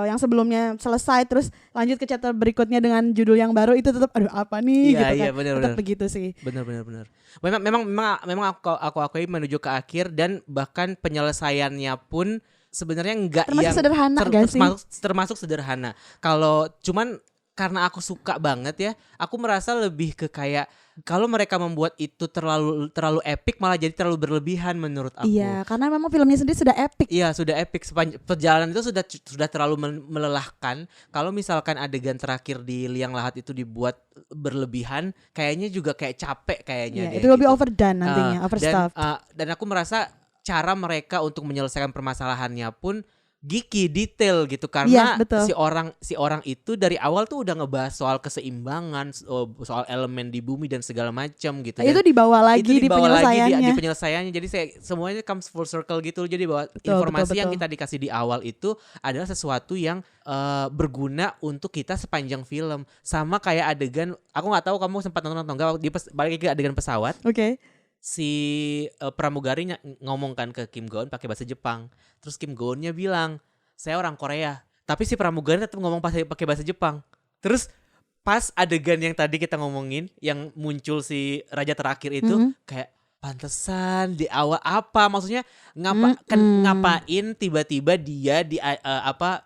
yang sebelumnya selesai terus lanjut ke chapter berikutnya dengan judul yang baru, itu tetap aduh apa nih Iya, gitu iya, kan. benar, Tetap benar. begitu sih. benar. Memang aku akui menuju ke akhir, dan bahkan penyelesaiannya pun sebenarnya enggak Termasuk yang sederhana gak sih? termasuk sederhana. Kalau cuman karena aku suka banget ya, aku merasa lebih ke kayak kalau mereka membuat itu terlalu epic malah jadi terlalu berlebihan menurut aku. Iya, karena memang filmnya sendiri sudah epic. Iya, sudah epic. Perjalanan itu sudah terlalu melelahkan. Kalau misalkan adegan terakhir di Liang Lahat itu dibuat berlebihan, kayaknya juga kayak capek kayaknya Iya, deh, itu lebih gitu. overdone nantinya, overstuffed. Dan aku merasa cara mereka untuk menyelesaikan permasalahannya pun geeky, detail gitu, karena Iya, betul. si orang itu dari awal tuh udah ngebahas soal keseimbangan, soal elemen di bumi dan segala macam gitu. Itu Dan dibawa lagi itu di dibawa lagi penyelesaiannya. di penyelesaiannya. Jadi semuanya comes full circle gitu. Jadi bahwa informasi yang kita dikasih di awal itu adalah sesuatu yang berguna untuk kita sepanjang film. Sama kayak adegan, aku nggak tahu kamu sempat nonton atau enggak, balik ke adegan pesawat. Oke. Si pramugari ngomong kan ke Kim Go-eun pakai bahasa Jepang. Terus Kim Go-eunnya bilang, "Saya orang Korea." Tapi si pramugari tetap ngomong pakai bahasa Jepang. Terus pas adegan yang tadi kita ngomongin, yang muncul si raja terakhir itu, kayak pantesan di awal apa maksudnya ngapain tiba-tiba dia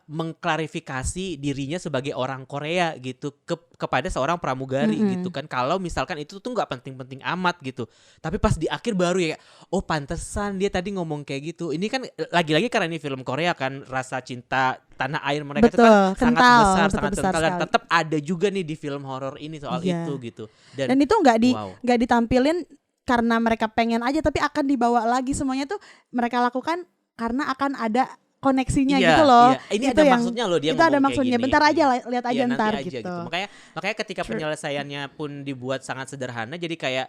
mengklarifikasi dirinya sebagai orang Korea gitu kepada seorang pramugari gitu kan, kalau misalkan itu tuh nggak penting-penting amat gitu, tapi pas di akhir baru ya oh pantesan dia tadi ngomong kayak gitu. Ini kan lagi-lagi karena ini film Korea kan, rasa cinta tanah air mereka itu kan sangat besar, sangat kental, dan tetap ada juga nih di film horor ini soal itu gitu. Dan itu nggak ditampilin karena mereka pengen aja, tapi akan dibawa lagi semuanya tuh mereka lakukan karena akan ada koneksinya gitu loh. Iya. Ini itu ada yang, maksudnya loh dia itu ada ngomong maksudnya. kayak gini. Bentar aja lihat aja Iya, ntar nanti aja gitu. Makanya ketika penyelesaiannya pun dibuat sangat sederhana, jadi kayak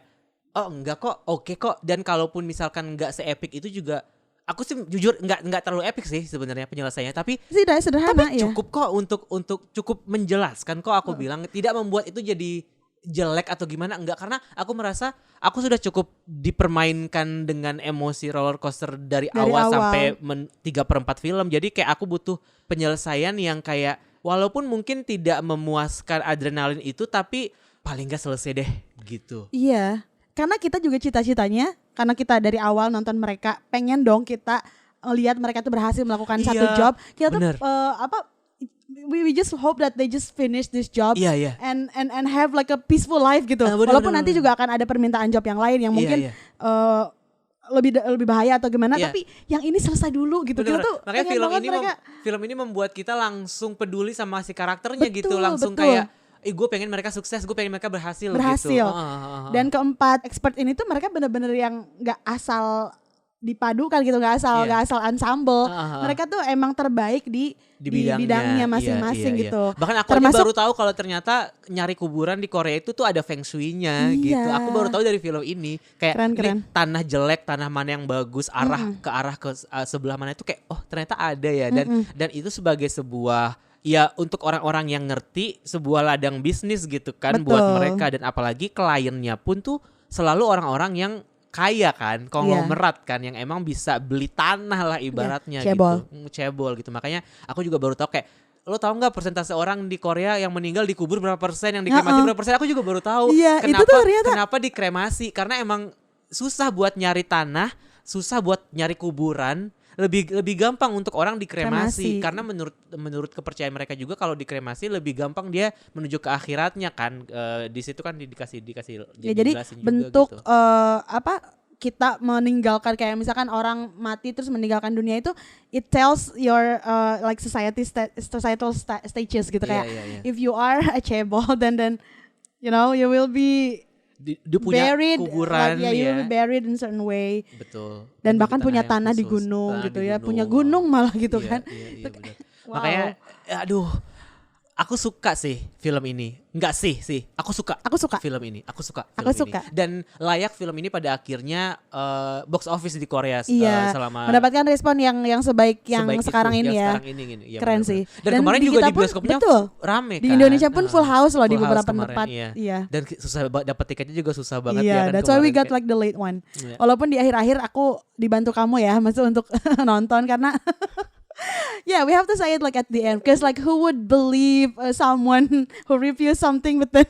oh enggak kok, oke kok. Dan kalaupun misalkan enggak se-epic itu juga, aku sih jujur enggak terlalu epic sih sebenarnya penyelesaiannya, tapi Sederhana ya. cukup kok untuk cukup menjelaskan kok, aku bilang tidak membuat itu jadi jelek atau gimana, enggak, karena aku merasa aku sudah cukup dipermainkan dengan emosi roller coaster dari awal sampai 3/4 film. Jadi kayak aku butuh penyelesaian yang kayak walaupun mungkin tidak memuaskan adrenalin itu, tapi paling enggak selesai deh gitu. Iya, karena kita juga cita-citanya, karena kita dari awal nonton mereka pengen dong kita lihat mereka tuh berhasil melakukan satu job. Kita tuh we just hope that they just finish this job Iya, iya. and have like a peaceful life gitu. Bener, Walaupun bener, nanti bener. juga akan ada permintaan job yang lain yang Iya, mungkin iya. lebih bahaya atau gimana, Iya. tapi yang ini selesai dulu gitu. Bener. Kita tuh Makanya pengen film banget ini mereka. film ini membuat kita langsung peduli sama si karakternya gitu, Betul, langsung betul. kayak gue pengen mereka sukses, gue pengen mereka berhasil. Gitu. Dan keempat expert ini tuh mereka bener-bener yang nggak asal dipadukan gitu, nggak asal ensemble. Mereka tuh emang terbaik di bidangnya masing-masing Iya. gitu. Bahkan aku Termasuk- aja baru tahu kalau ternyata nyari kuburan di Korea itu tuh ada feng shui-nya Iya. gitu. Aku baru tahu dari film ini. Kayak Keren. ini tanah jelek, tanah mana yang bagus, arah ke sebelah mana itu kayak oh ternyata ada ya. Dan itu sebagai sebuah ya untuk orang-orang yang ngerti sebuah ladang bisnis gitu kan Betul. buat mereka, dan apalagi kliennya pun tuh selalu orang-orang yang kaya kan, konglomerat kan, yang emang bisa beli tanah lah ibaratnya cebol. gitu. Cebol gitu. Makanya aku juga baru tahu kayak lo tahu nggak persentase orang di Korea yang meninggal dikubur berapa persen, yang dikremasi berapa persen? Aku juga baru tahu. Iya, itu tuh ternyata- Kenapa dikremasi? Karena emang susah buat nyari tanah, susah buat nyari kuburan. Lebih gampang untuk orang dikremasi Kremasi. karena menurut kepercayaan mereka juga kalau dikremasi lebih gampang dia menuju ke akhiratnya kan. Di situ kan dikasih Ya, jadi dijelasin juga bentuk gitu. kita meninggalkan kayak misalkan orang mati terus meninggalkan dunia itu, it tells your like societal stages gitu, Iya, kayak iya. if you are a cebol then you know you will be Dia punya buried, kuburan like, you ya. will be buried in certain way. Betul. Dan Itu bahkan punya yang tanah di khusus. gunung Tanah gitu di ya, punya gunung malah gitu Iya, kan. Iya, benar. Wow. Makanya aduh, aku suka sih film ini. Enggak sih. Aku suka. Aku suka. Film ini. Aku suka Aku film suka. ini. Dan layak film ini pada akhirnya box office di Korea Iya, selama mendapatkan respon yang sebaik yang sebaik sekarang itu, ini yang ya. sekarang ini. Iya, Keren benar-benar. sih. Dan kemarin di juga kita di pun, bioskopnya betul, rame kan. di Indonesia pun full house loh di Full beberapa house kemarin, tempat. iya. Iya. Dan susah dapat tiketnya juga susah banget Iya, ya kan. that's why we kemarin. got like the late one. Iya. Walaupun di akhir-akhir aku dibantu kamu ya, maksud untuk nonton karena yeah, we have to say it like at the end, because like who would believe someone who reviews something but then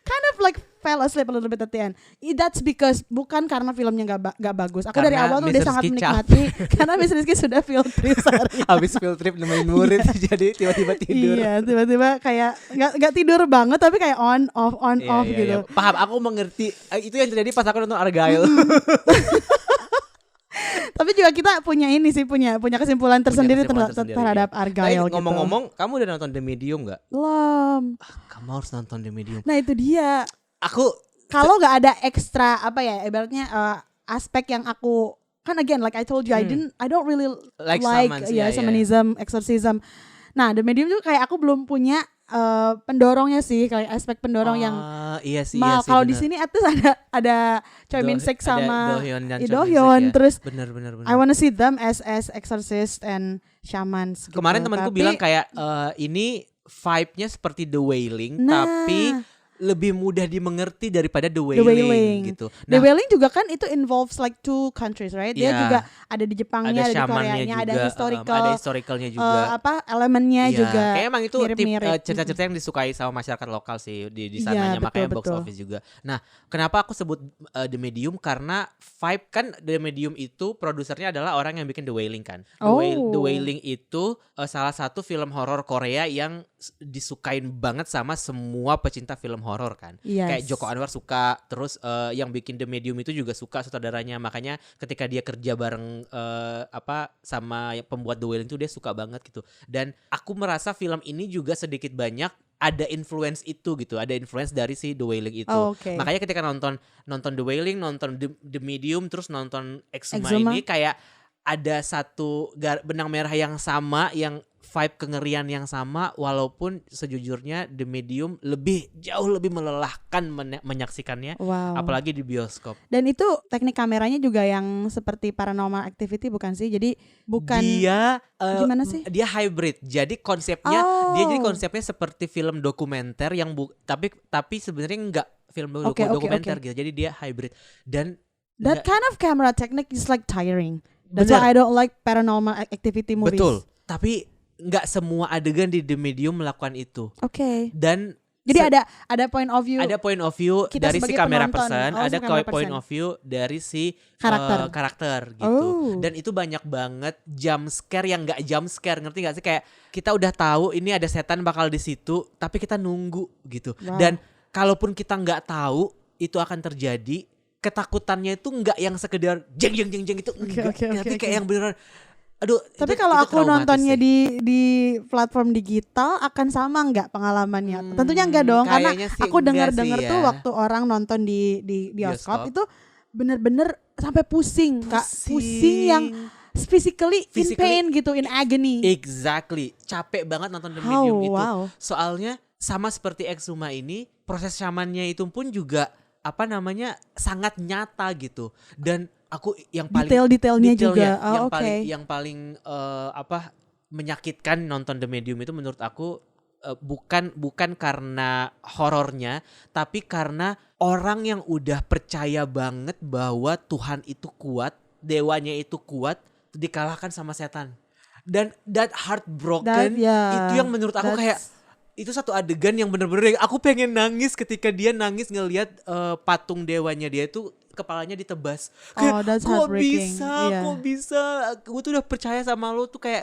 kind of like fell asleep a little bit at the end. That's because bukan karena filmnya nggak bagus. Aku dari Karena awal tuh Miss udah sangat Rizky menikmati karena Miss Rizky sudah field trip sehari. Habis field trip nemenin murid jadi tiba-tiba tidur. Iya, tiba-tiba kayak nggak tidur banget tapi kayak on off Iya, gitu. iya. Paham, aku mengerti. Itu yang terjadi pas aku nonton Argyle. Tapi juga kita punya ini sih, punya kesimpulan tersendiri kesimpulan tersendiri, terhadap iya. Argyle gitu. Ngomong-ngomong, kamu udah nonton The Medium nggak? Belum. Kamu harus nonton The Medium. Nah itu dia. Aku Kalau nggak ada ekstra apa ya, ibaratnya aspek yang aku kan again like I told you I don't really Like like shamans, iya, iya. shamanism, exorcism. Nah The Medium tuh kayak aku belum punya pendorongnya sih, kayak aspek pendorong yang iya sih, mal. iya sih, Kalau di bener. sini at least ada Choi Min Sik Ada sama Dohyeon dan Choi Min Sik, Dohyeon, ya. terus bener. I wanna see them as exorcist and shamans gitu. Kemarin temanku Tapi- bilang kayak ini vibe-nya seperti The Wailing, Nah. tapi lebih mudah dimengerti daripada The The Wailing, Wailing gitu. The Wailing juga kan itu involves like 2 countries, right? Dia Iya. juga ada di Jepangnya, ada di shamannya Koreanya, juga, ada ada historicalnya juga. elemennya Iya, juga. kayak emang itu tip mirip-mirip. cerita-cerita yang disukai sama masyarakat lokal sih di Iya, sananya, makanya betul, box betul. office juga. Nah, kenapa aku sebut The Medium, karena vibe kan The Medium itu produsernya adalah orang yang bikin The Wailing kan. Oh. The Wailing itu salah satu film horor Korea yang disukain banget sama semua pecinta film horor kan. Yes. Kayak Joko Anwar suka, terus yang bikin The Medium itu juga suka sutradaranya. Makanya ketika dia kerja bareng sama pembuat The Wailing itu dia suka banget gitu. Dan aku merasa film ini juga sedikit banyak ada influence itu gitu, ada influence dari si The Wailing itu. Oh, oke. Makanya ketika nonton The Wailing, nonton The Medium, terus nonton Exuma Exuma. ini kayak ada satu benang merah yang sama, yang vibe kengerian yang sama, walaupun sejujurnya The Medium jauh lebih melelahkan menyaksikannya, Wow. apalagi di bioskop. Dan itu teknik kameranya juga yang seperti Paranormal Activity bukan sih? Jadi bukan Dia gimana sih? Dia hybrid. Jadi konsepnya Oh. dia jadi konsepnya seperti film dokumenter yang tapi sebenarnya enggak film Oke, dokumenter oke. gitu. Jadi dia hybrid dan That kind of camera technique is like tiring. That's Bener. why I don't like Paranormal Activity movies. betul. Tapi enggak semua adegan di The Medium melakukan itu. Oke. Dan Jadi ada point of view. Ada point of view kita dari si sebagai kamera penonton. person, Oh, ada si camera point person. of view dari si Karakter. gitu. Oh. Dan itu banyak banget jump scare yang nggak jump scare, ngerti nggak sih? Kayak kita udah tahu ini ada setan bakal di situ, tapi kita nunggu gitu. Wow. Dan kalaupun kita nggak tahu itu akan terjadi, ketakutannya itu nggak yang sekedar jeng itu, enggak. Tapi kayak yang beneran. Aduh, Tapi itu kalau aku traumatis nontonnya sih. di platform digital akan sama nggak pengalamannya? Tentunya enggak dong, karena kayaknya sih aku enggak dengar sih tuh ya. waktu orang nonton di bioskop Bioskop. itu bener-bener sampai pusing, Kak. Pusing yang physically in pain gitu, in agony. Exactly. Capek banget nonton The How? Medium itu. Wow. Soalnya sama seperti Exhuma ini, proses syamannya itu pun juga sangat nyata gitu. Dan aku yang paling Detail-detailnya juga. ya, Oh, oke. yang paling menyakitkan nonton The Medium itu menurut aku bukan karena horornya, tapi karena orang yang udah percaya banget bahwa Tuhan itu kuat, dewanya itu kuat, dikalahkan sama setan. Dan that heartbroken itu yang menurut aku kayak itu satu adegan yang bener-bener aku pengen nangis ketika dia nangis ngelihat patung dewanya dia itu kepalanya ditebas. Oh, Kayak, that's kok heartbreaking. bisa, Iya. kok bisa? Gue tuh udah percaya sama lu tuh kayak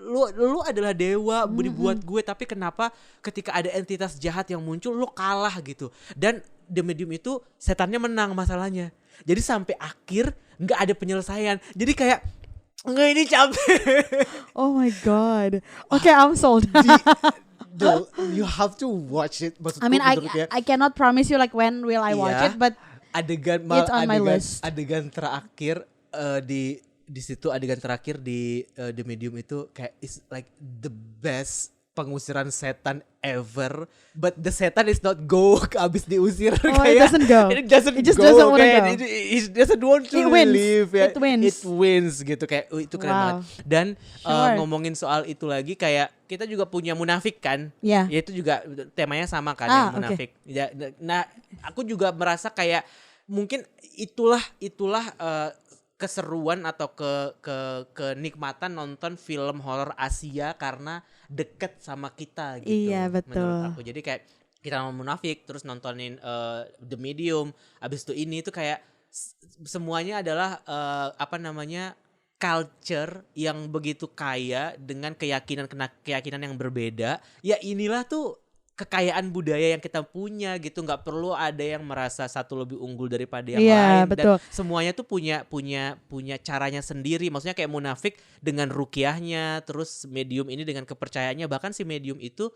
lu adalah dewa dibuat gue, tapi kenapa ketika ada entitas jahat yang muncul lu kalah gitu. Dan The Medium itu setannya menang masalahnya. Jadi sampai akhir nggak ada penyelesaian. Jadi kayak nggak, ini capek. Oh my god. Oke, I'm sold. Dude, you have to watch it. Maksudku I mean, menurutnya, I cannot promise you like when will I watch Iya. it, but it's on my list. adegan terakhir di situ adegan terakhir di The Medium itu kayak is like the best pengusiran setan ever, but the setan is not go abis diusir. Oh, kayak, it doesn't go. It doesn't It just go. doesn't wanna Kayak, go. It doesn't want to It wins. live. Ya. It wins. It wins gitu kayak itu keren Wow. banget. Dan Sure. ngomongin soal itu lagi kayak kita juga punya munafik kan. Ya. Ya itu juga temanya sama kan Ah, yang oke. munafik. Ya, nah, aku juga merasa kayak mungkin itulah keseruan atau kenikmatan nonton film horor Asia karena deket sama kita gitu. Iya, betul. Menurut aku. Jadi kayak kita nonton munafik terus nontonin The Medium, abis itu ini tuh kayak semuanya adalah culture yang begitu kaya dengan keyakinan yang berbeda. Ya inilah tuh kekayaan budaya yang kita punya gitu, nggak perlu ada yang merasa satu lebih unggul daripada yang Iya, lain. betul. Dan semuanya tuh punya caranya sendiri. Maksudnya kayak munafik dengan ruqyahnya, terus medium ini dengan kepercayaannya. Bahkan si medium itu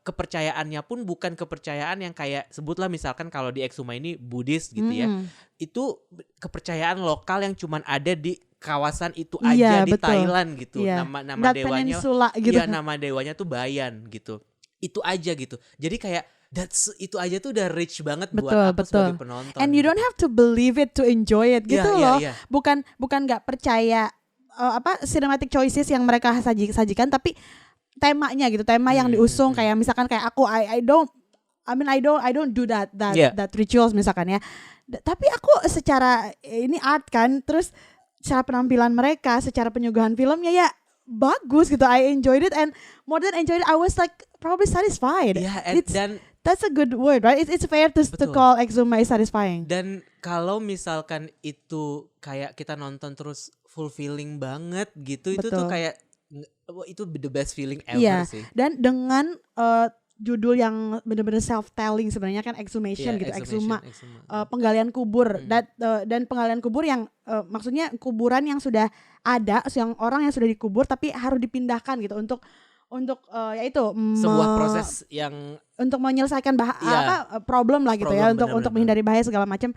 kepercayaannya pun bukan kepercayaan yang kayak sebutlah misalkan kalau di Exhuma ini Buddhis gitu ya. Itu kepercayaan lokal yang cuman ada di kawasan itu Iya, aja di betul. Thailand gitu. Iya. Nama That dewanya peninsula gitu. Iya, nama dewanya tuh Bayan gitu. Itu aja gitu. Jadi kayak itu aja tuh udah rich banget buat Betul, aku betul. sebagai penonton. And you don't have to believe it to enjoy it gitu Iya, iya, loh. iya. Bukan nggak percaya cinematic choices yang mereka sajikan, tapi temanya gitu, tema yang diusung kayak misalkan kayak aku I don't do that Yeah. that rituals misalkan ya. Tapi aku secara ini art kan, terus secara penampilan mereka, secara penyuguhan filmnya ya bagus gitu. I enjoyed it, and more than enjoyed it, I was like probably satisfied. Iya, dan That's a good word, right? It's fair to Betul. call Exhuma is satisfying. Dan kalau misalkan itu kayak kita nonton terus fulfilling banget gitu, itu tuh Betul. kayak itu the best feeling ever Iya, sih. dan dengan judul yang benar-benar self-telling sebenarnya kan exhumation Iya, gitu, exhumation. exhuma, penggalian kubur, dan penggalian kubur yang maksudnya kuburan yang sudah ada, yang orang yang sudah dikubur tapi harus dipindahkan gitu untuk yaitu Sebuah proses yang untuk menyelesaikan Iya. problem lah gitu ya, Problem, untuk benar-benar. menghindari bahaya segala macam.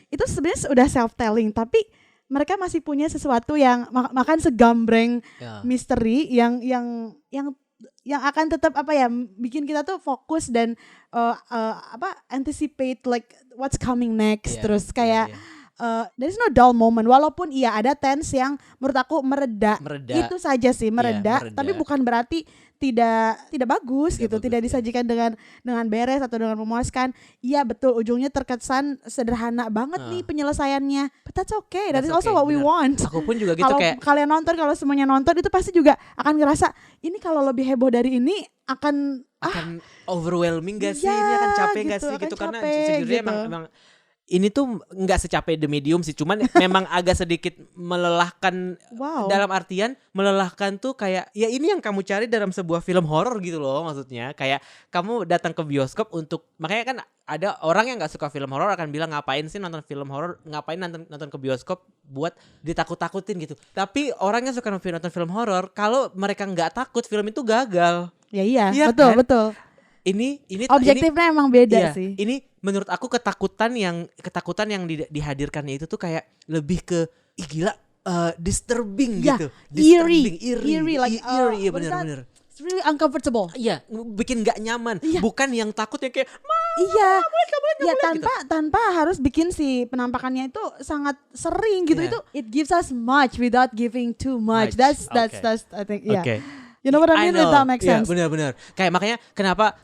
Itu sebenarnya sudah self-telling, tapi mereka masih punya sesuatu yang makan segambreng ya, misteri yang akan tetap bikin kita tuh fokus dan anticipate like what's coming next. Iya, Terus iya, kayak iya. there is no dull moment, walaupun iya ada tense yang menurut aku mereda. Itu saja sih, mereda. mereda. Tapi bukan berarti tidak bagus gitu, bagus, tidak disajikan dengan beres atau dengan memuaskan. Iya betul, ujungnya terkesan sederhana banget nih penyelesaiannya, but that's okay, that is also what we want. Aku pun juga gitu, Kalau kayak kalian nonton, kalau semuanya nonton itu pasti juga akan ngerasa ini kalau lebih heboh dari ini akan overwhelming gak sih, iya, ini akan capek gak gitu, sih akan gitu, karena capek, sejujurnya gitu. emang ini tuh nggak secapek The Medium sih, cuman memang agak sedikit melelahkan. Wow. Dalam artian melelahkan tuh kayak ya ini yang kamu cari dalam sebuah film horor gitu loh, maksudnya kayak kamu datang ke bioskop untuk, makanya kan ada orang yang nggak suka film horor akan bilang ngapain sih nonton film horor, ngapain nonton ke bioskop buat ditakut-takutin gitu. Tapi orang yang suka nonton film horor, kalau mereka nggak takut film itu gagal. Ya iya, Iya betul kan? betul. Ini Objektifnya emang beda iya, sih. Ini menurut aku ketakutan yang dihadirkannya itu tuh kayak lebih ke gila, disturbing Ya, gitu. eerie, like, Eerie, what is that? bener-bener. It's really uncomfortable. Iya, bikin nggak nyaman. Iya. Bukan yang takut yang kayak Iya, ya gitu. tanpa harus bikin si penampakannya itu sangat sering gitu. Iya. Itu it gives us much without giving too much. That's I think yeah. Oke. You know what I mean? If that makes sense. Iya, benar-benar. Kayak makanya kenapa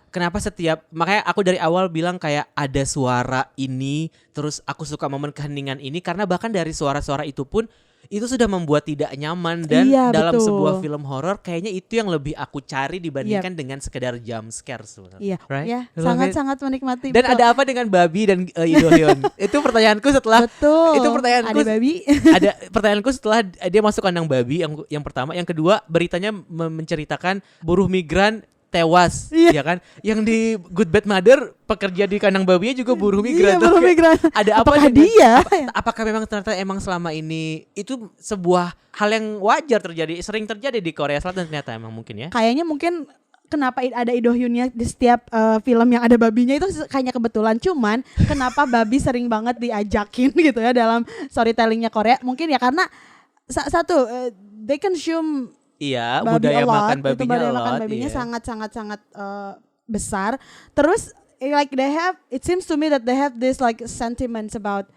makanya aku dari awal bilang kayak ada suara ini, terus aku suka momen keheningan ini karena bahkan dari suara-suara itu pun itu sudah membuat tidak nyaman, dan Iya, dalam betul. sebuah film horor kayaknya itu yang lebih aku cari dibandingkan dengan sekedar jump scare sebenarnya. Iya, Right? ya, You love it? sangat menikmati. Dan betul. ada apa dengan babi dan Lee Do Hyun? Itu pertanyaanku setelah Betul. itu pertanyaanku Ada babi. ada pertanyaanku setelah dia masuk kandang babi yang pertama, yang kedua beritanya menceritakan buruh migran tewas, Iya. ya kan? Yang di Good Bad Mother pekerja di kandang babinya juga buruh migran. Iya, buruh Kayak, migran. ada apa Apakah dengan- dia? Apakah memang ternyata emang selama ini itu sebuah hal yang wajar terjadi, sering terjadi di Korea Selatan ternyata emang mungkin ya? Kayaknya mungkin kenapa ada Lee Do Hyunnya di setiap film yang ada babinya itu kayaknya kebetulan. Cuman kenapa babi sering banget diajakin gitu ya dalam storytellingnya Korea? Mungkin ya karena satu they consume Iya, babi budaya a lot, makan itu babinya budaya a makan lot, babinya iya. sangat besar. Terus like it seems to me that they have this like sentiments about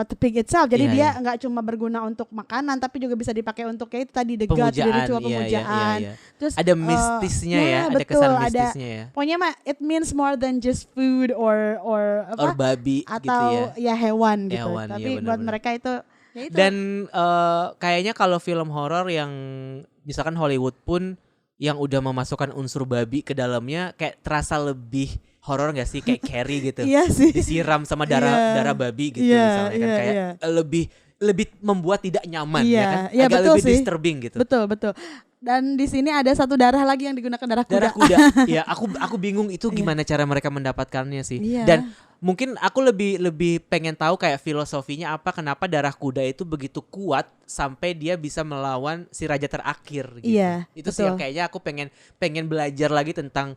the pig itself. Jadi Iya, dia iya. nggak cuma berguna untuk makanan, tapi juga bisa dipakai untuk kayak itu tadi the gods, the ritual pemujaan. Iya. Terus Ada mistisnya ya, ada betul, kesan mistisnya ya. Pokoknya mah it means more than just food or Or apa babi atau gitu ya. hewan gitu. Hewan, Tapi iya, buat benar-benar. mereka itu ya itu. Dan kayaknya kalau film horor yang misalkan Hollywood pun yang udah memasukkan unsur babi ke dalamnya kayak terasa lebih horor gak sih, kayak Carrie gitu. Iya sih. Disiram sama Iya. darah babi gitu Iya, misalnya kan, iya, kayak iya. lebih membuat tidak nyaman Iya, ya kan. iya, Agak betul lebih sih. disturbing gitu. Betul. Dan di sini ada satu darah lagi yang digunakan darah kuda. Darah kuda. Ya, aku bingung itu gimana cara mereka mendapatkannya sih. Iya. Dan mungkin aku lebih pengen tahu kayak filosofinya apa, kenapa darah kuda itu begitu kuat sampai dia bisa melawan si raja terakhir gitu. Iya, Itu sih betul. yang kayaknya aku pengen belajar lagi tentang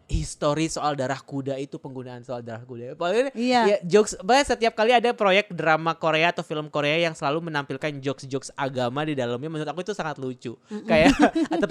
histori soal darah kuda itu, penggunaan soal darah kuda. Paling Iya. ya jokes, bahkan setiap kali ada proyek drama Korea atau film Korea yang selalu menampilkan jokes agama di dalamnya, menurut aku itu sangat lucu. Kayak atau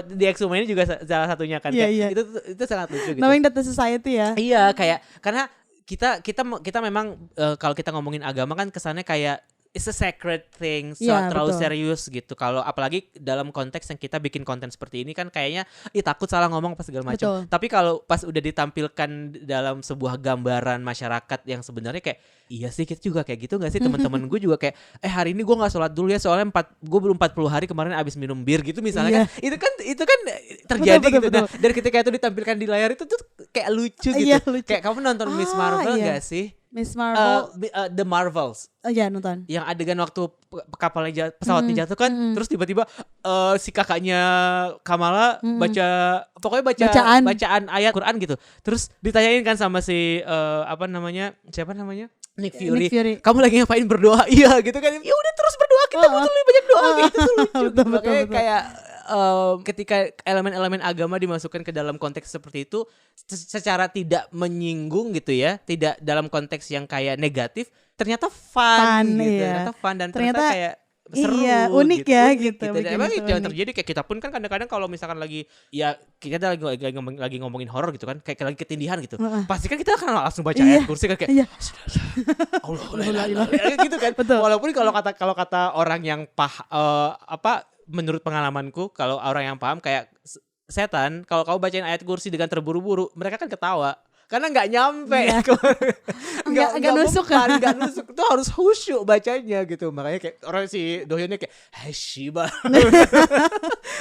di Exuma ini juga salah satunya kan. Iya, Kayak iya. Itu sangat lucu gitu. Knowing that the society ya. Iya, kayak karena kita memang kalau kita ngomongin agama kan kesannya kayak it's a sacred thing, Iya, terlalu betul. serius gitu. Kalau apalagi dalam konteks yang kita bikin konten seperti ini kan kayaknya takut salah ngomong apa segala macam. Betul. Tapi kalau pas udah ditampilkan dalam sebuah gambaran masyarakat yang sebenarnya kayak iya sih, kita juga kayak gitu nggak sih, teman-teman gue juga kayak hari ini gue nggak sholat dulu ya soalnya gue belum 40 hari kemarin abis minum bir gitu misalnya. Iya. Kan itu kan terjadi Betul, gitu. Nah, dan ketika itu ditampilkan di layar itu tuh kayak lucu gitu. Iya, lucu. Kayak kamu nonton Miss Ah, Marvel iya. nggak sih? Miss Marvel. The Marvels, Ya nonton. yang adegan waktu kapalnya pesawatnya jatuh kan, terus tiba-tiba si kakaknya Kamala pokoknya bacaan ayat Quran gitu, terus ditanyain kan sama si siapa namanya Nick Fury. Nick Fury. Kamu lagi ngapain, berdoa? Iya gitu kan, ya udah terus berdoa, kita butuh lebih banyak doa gitu tuh lucu. Betul, Makanya betul. kayak ketika elemen-elemen agama dimasukkan ke dalam konteks seperti itu secara tidak menyinggung gitu ya, tidak dalam konteks yang kayak negatif, ternyata fun gitu, Iya. ternyata fun dan Ternyata ternyata kayak seru Iya, unik ya gitu, Dan bikin emang itu itu yang unik. terjadi kayak kita pun kan kadang-kadang kalau misalkan lagi ya kita lagi ngomongin horor gitu kan, kayak lagi ketindihan gitu. Heeh. Pasti kan kita akan langsung baca Iya. ayat kursi kan kayak Iya. Allah la ilaha gitu kan. Betul. Walaupun kalau kata orang yang menurut pengalamanku kalau orang yang paham kayak setan, kalau kamu bacain ayat kursi dengan terburu-buru, mereka kan ketawa. Karena nggak nyampe, Iya. Nggak nusuk kan? nggak nusuk, itu harus khusyuk bacanya gitu. Makanya kayak orang si Dohyunnya kayak Shiba,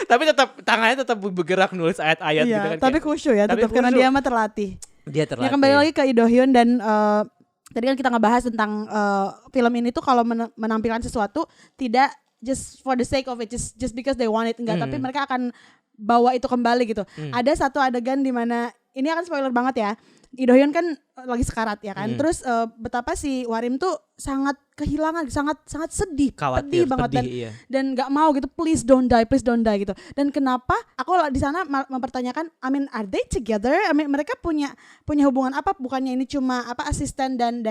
tapi tetap tangannya tetap bergerak nulis ayat-ayat Iya, gitu kan. tapi kayak, khusyuk ya tapi tetap karena khusyuk. dia mah terlatih. Dia terlatih. Ya kembali lagi ke Lee Do Hyun dan tadi kan kita ngebahas tentang film ini tuh kalau menampilkan sesuatu tidak just for the sake of it, just because they want it, enggak, tapi mereka akan bawa itu kembali gitu. Ada satu adegan di mana ini akan spoiler banget ya. Lee Do Hyun kan lagi sekarat ya kan. Terus betapa si Warim tuh sangat kehilangan, sangat sedih, Khawatir, pedih banget pedih, iya. dan nggak mau gitu, please don't die gitu. Dan kenapa aku di sana mempertanyakan, I mean are they together? I mean mereka punya hubungan apa? Bukannya ini cuma asisten dan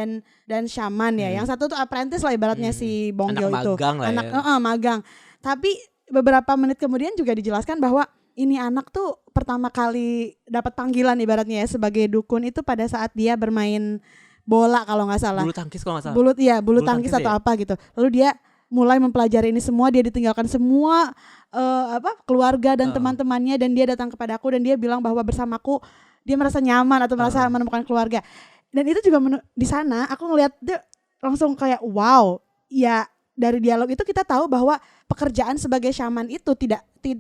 shaman ya. Yang satu tuh apprentice lah ibaratnya si Bong Gil Anak itu. magang lah ya. Magang. Tapi beberapa menit kemudian juga dijelaskan bahwa ini anak tuh pertama kali dapat panggilan ibaratnya ya sebagai dukun itu pada saat dia bermain bola kalau nggak salah. Bulu tangkis kalau nggak salah. Bulu tangkis atau ya? apa gitu. Lalu dia mulai mempelajari ini semua, dia ditinggalkan semua keluarga dan teman-temannya, dan dia datang kepadaku dan dia bilang bahwa bersamaku dia merasa nyaman atau merasa menemukan keluarga. Dan itu juga di sana aku ngelihat dia langsung kayak wow, ya dari dialog itu kita tahu bahwa pekerjaan sebagai shaman itu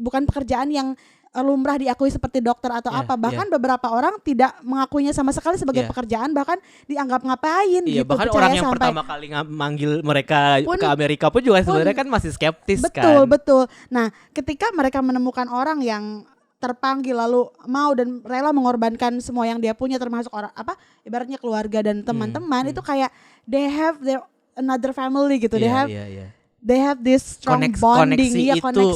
bukan pekerjaan yang lumrah diakui seperti dokter atau Yeah, apa. Bahkan beberapa orang tidak mengakuinya sama sekali sebagai Yeah. pekerjaan, bahkan dianggap ngapain Iya, gitu. bahkan percaya orang yang sampai pertama kali manggil mereka Pun- ke Amerika pun juga sebenarnya kan masih skeptis kan. Betul. Nah, ketika mereka menemukan orang yang terpanggil lalu mau dan rela mengorbankan semua yang dia punya, termasuk orang ibaratnya keluarga dan teman-teman, itu kayak they have their another family gitu. Iya. They have this strong bonding,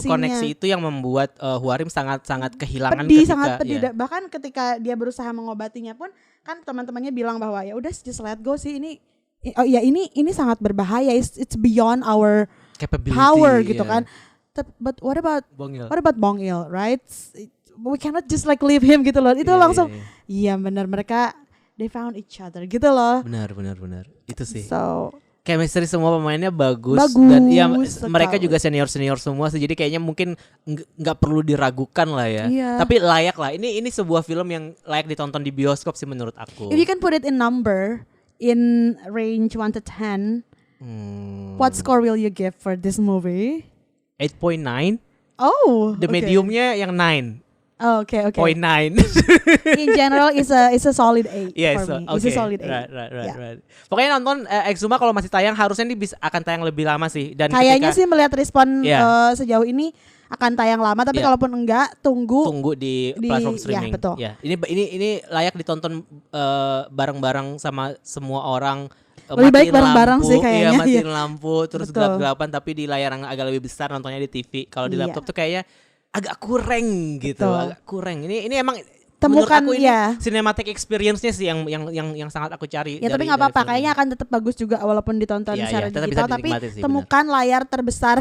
Koneksi itu yang membuat Huarim sangat kehilangan pedih, ketika sangat pedih. ya. Bahkan ketika dia berusaha mengobatinya pun kan teman-temannya bilang bahwa ya udah just let go sih, ini sangat berbahaya, it's beyond our Capability, power gitu iya. kan. But what about Bongil. Bong Il, right? We cannot just like leave him gitu loh. Itu Iya, langsung iya. iya benar, mereka they found each other gitu loh. Benar. Itu sih. So Chemistry semua pemainnya bagus Bagus dan ya sekali. mereka juga senior semua sih. Jadi kayaknya mungkin nggak perlu diragukan lah ya. Iya. Tapi layak lah. Ini sebuah film yang layak ditonton di bioskop sih menurut aku. if you can put it in number, in range 1 to 10, what score will you give for this movie? 8.9. Oh, The okay. mediumnya yang 9. Oh, okay. 0.9. In general, it's a solid 8 Yes, for me. oke. It's a solid 8. Right. Pokoknya nonton Exuma kalau masih tayang harusnya ini akan tayang lebih lama sih. Dan Kayaknya ketika sih melihat respon Iya. sejauh ini akan tayang lama, tapi Iya. kalaupun enggak tunggu di platform ya, streaming. betul. Ya, ini layak ditonton bareng-bareng sama semua orang. Lebih baik Matiin bareng-bareng lampu, sih kayaknya, Iya, matiin iya. lampu terus Betul. gelap-gelapan tapi di layar yang agak lebih besar nontonnya di TV. Kalau di Iya. laptop tuh kayaknya agak kurang gitu, Betul. agak kurang. Ini emang Temukan, menurut aku ini ya. cinematic experience-nya sih yang sangat aku cari. Ya tapi dari- nggak apa-apa, dari film kayaknya ini. akan tetap bagus juga walaupun ditonton Iya, secara iya, tetap digital. bisa Tapi dinikmati sih, temukan layar terbesar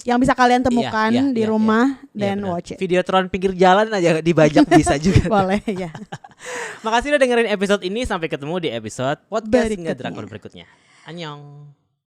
yang bisa kalian temukan Iya, di iya, rumah Iya, dan benar. watch it. Videotron pinggir jalan aja dibajak bisa juga. Boleh ya. Makasih udah dengerin episode ini. Sampai ketemu di episode podcast Berikutnya. Nggak Drakor berikutnya. Annyeong.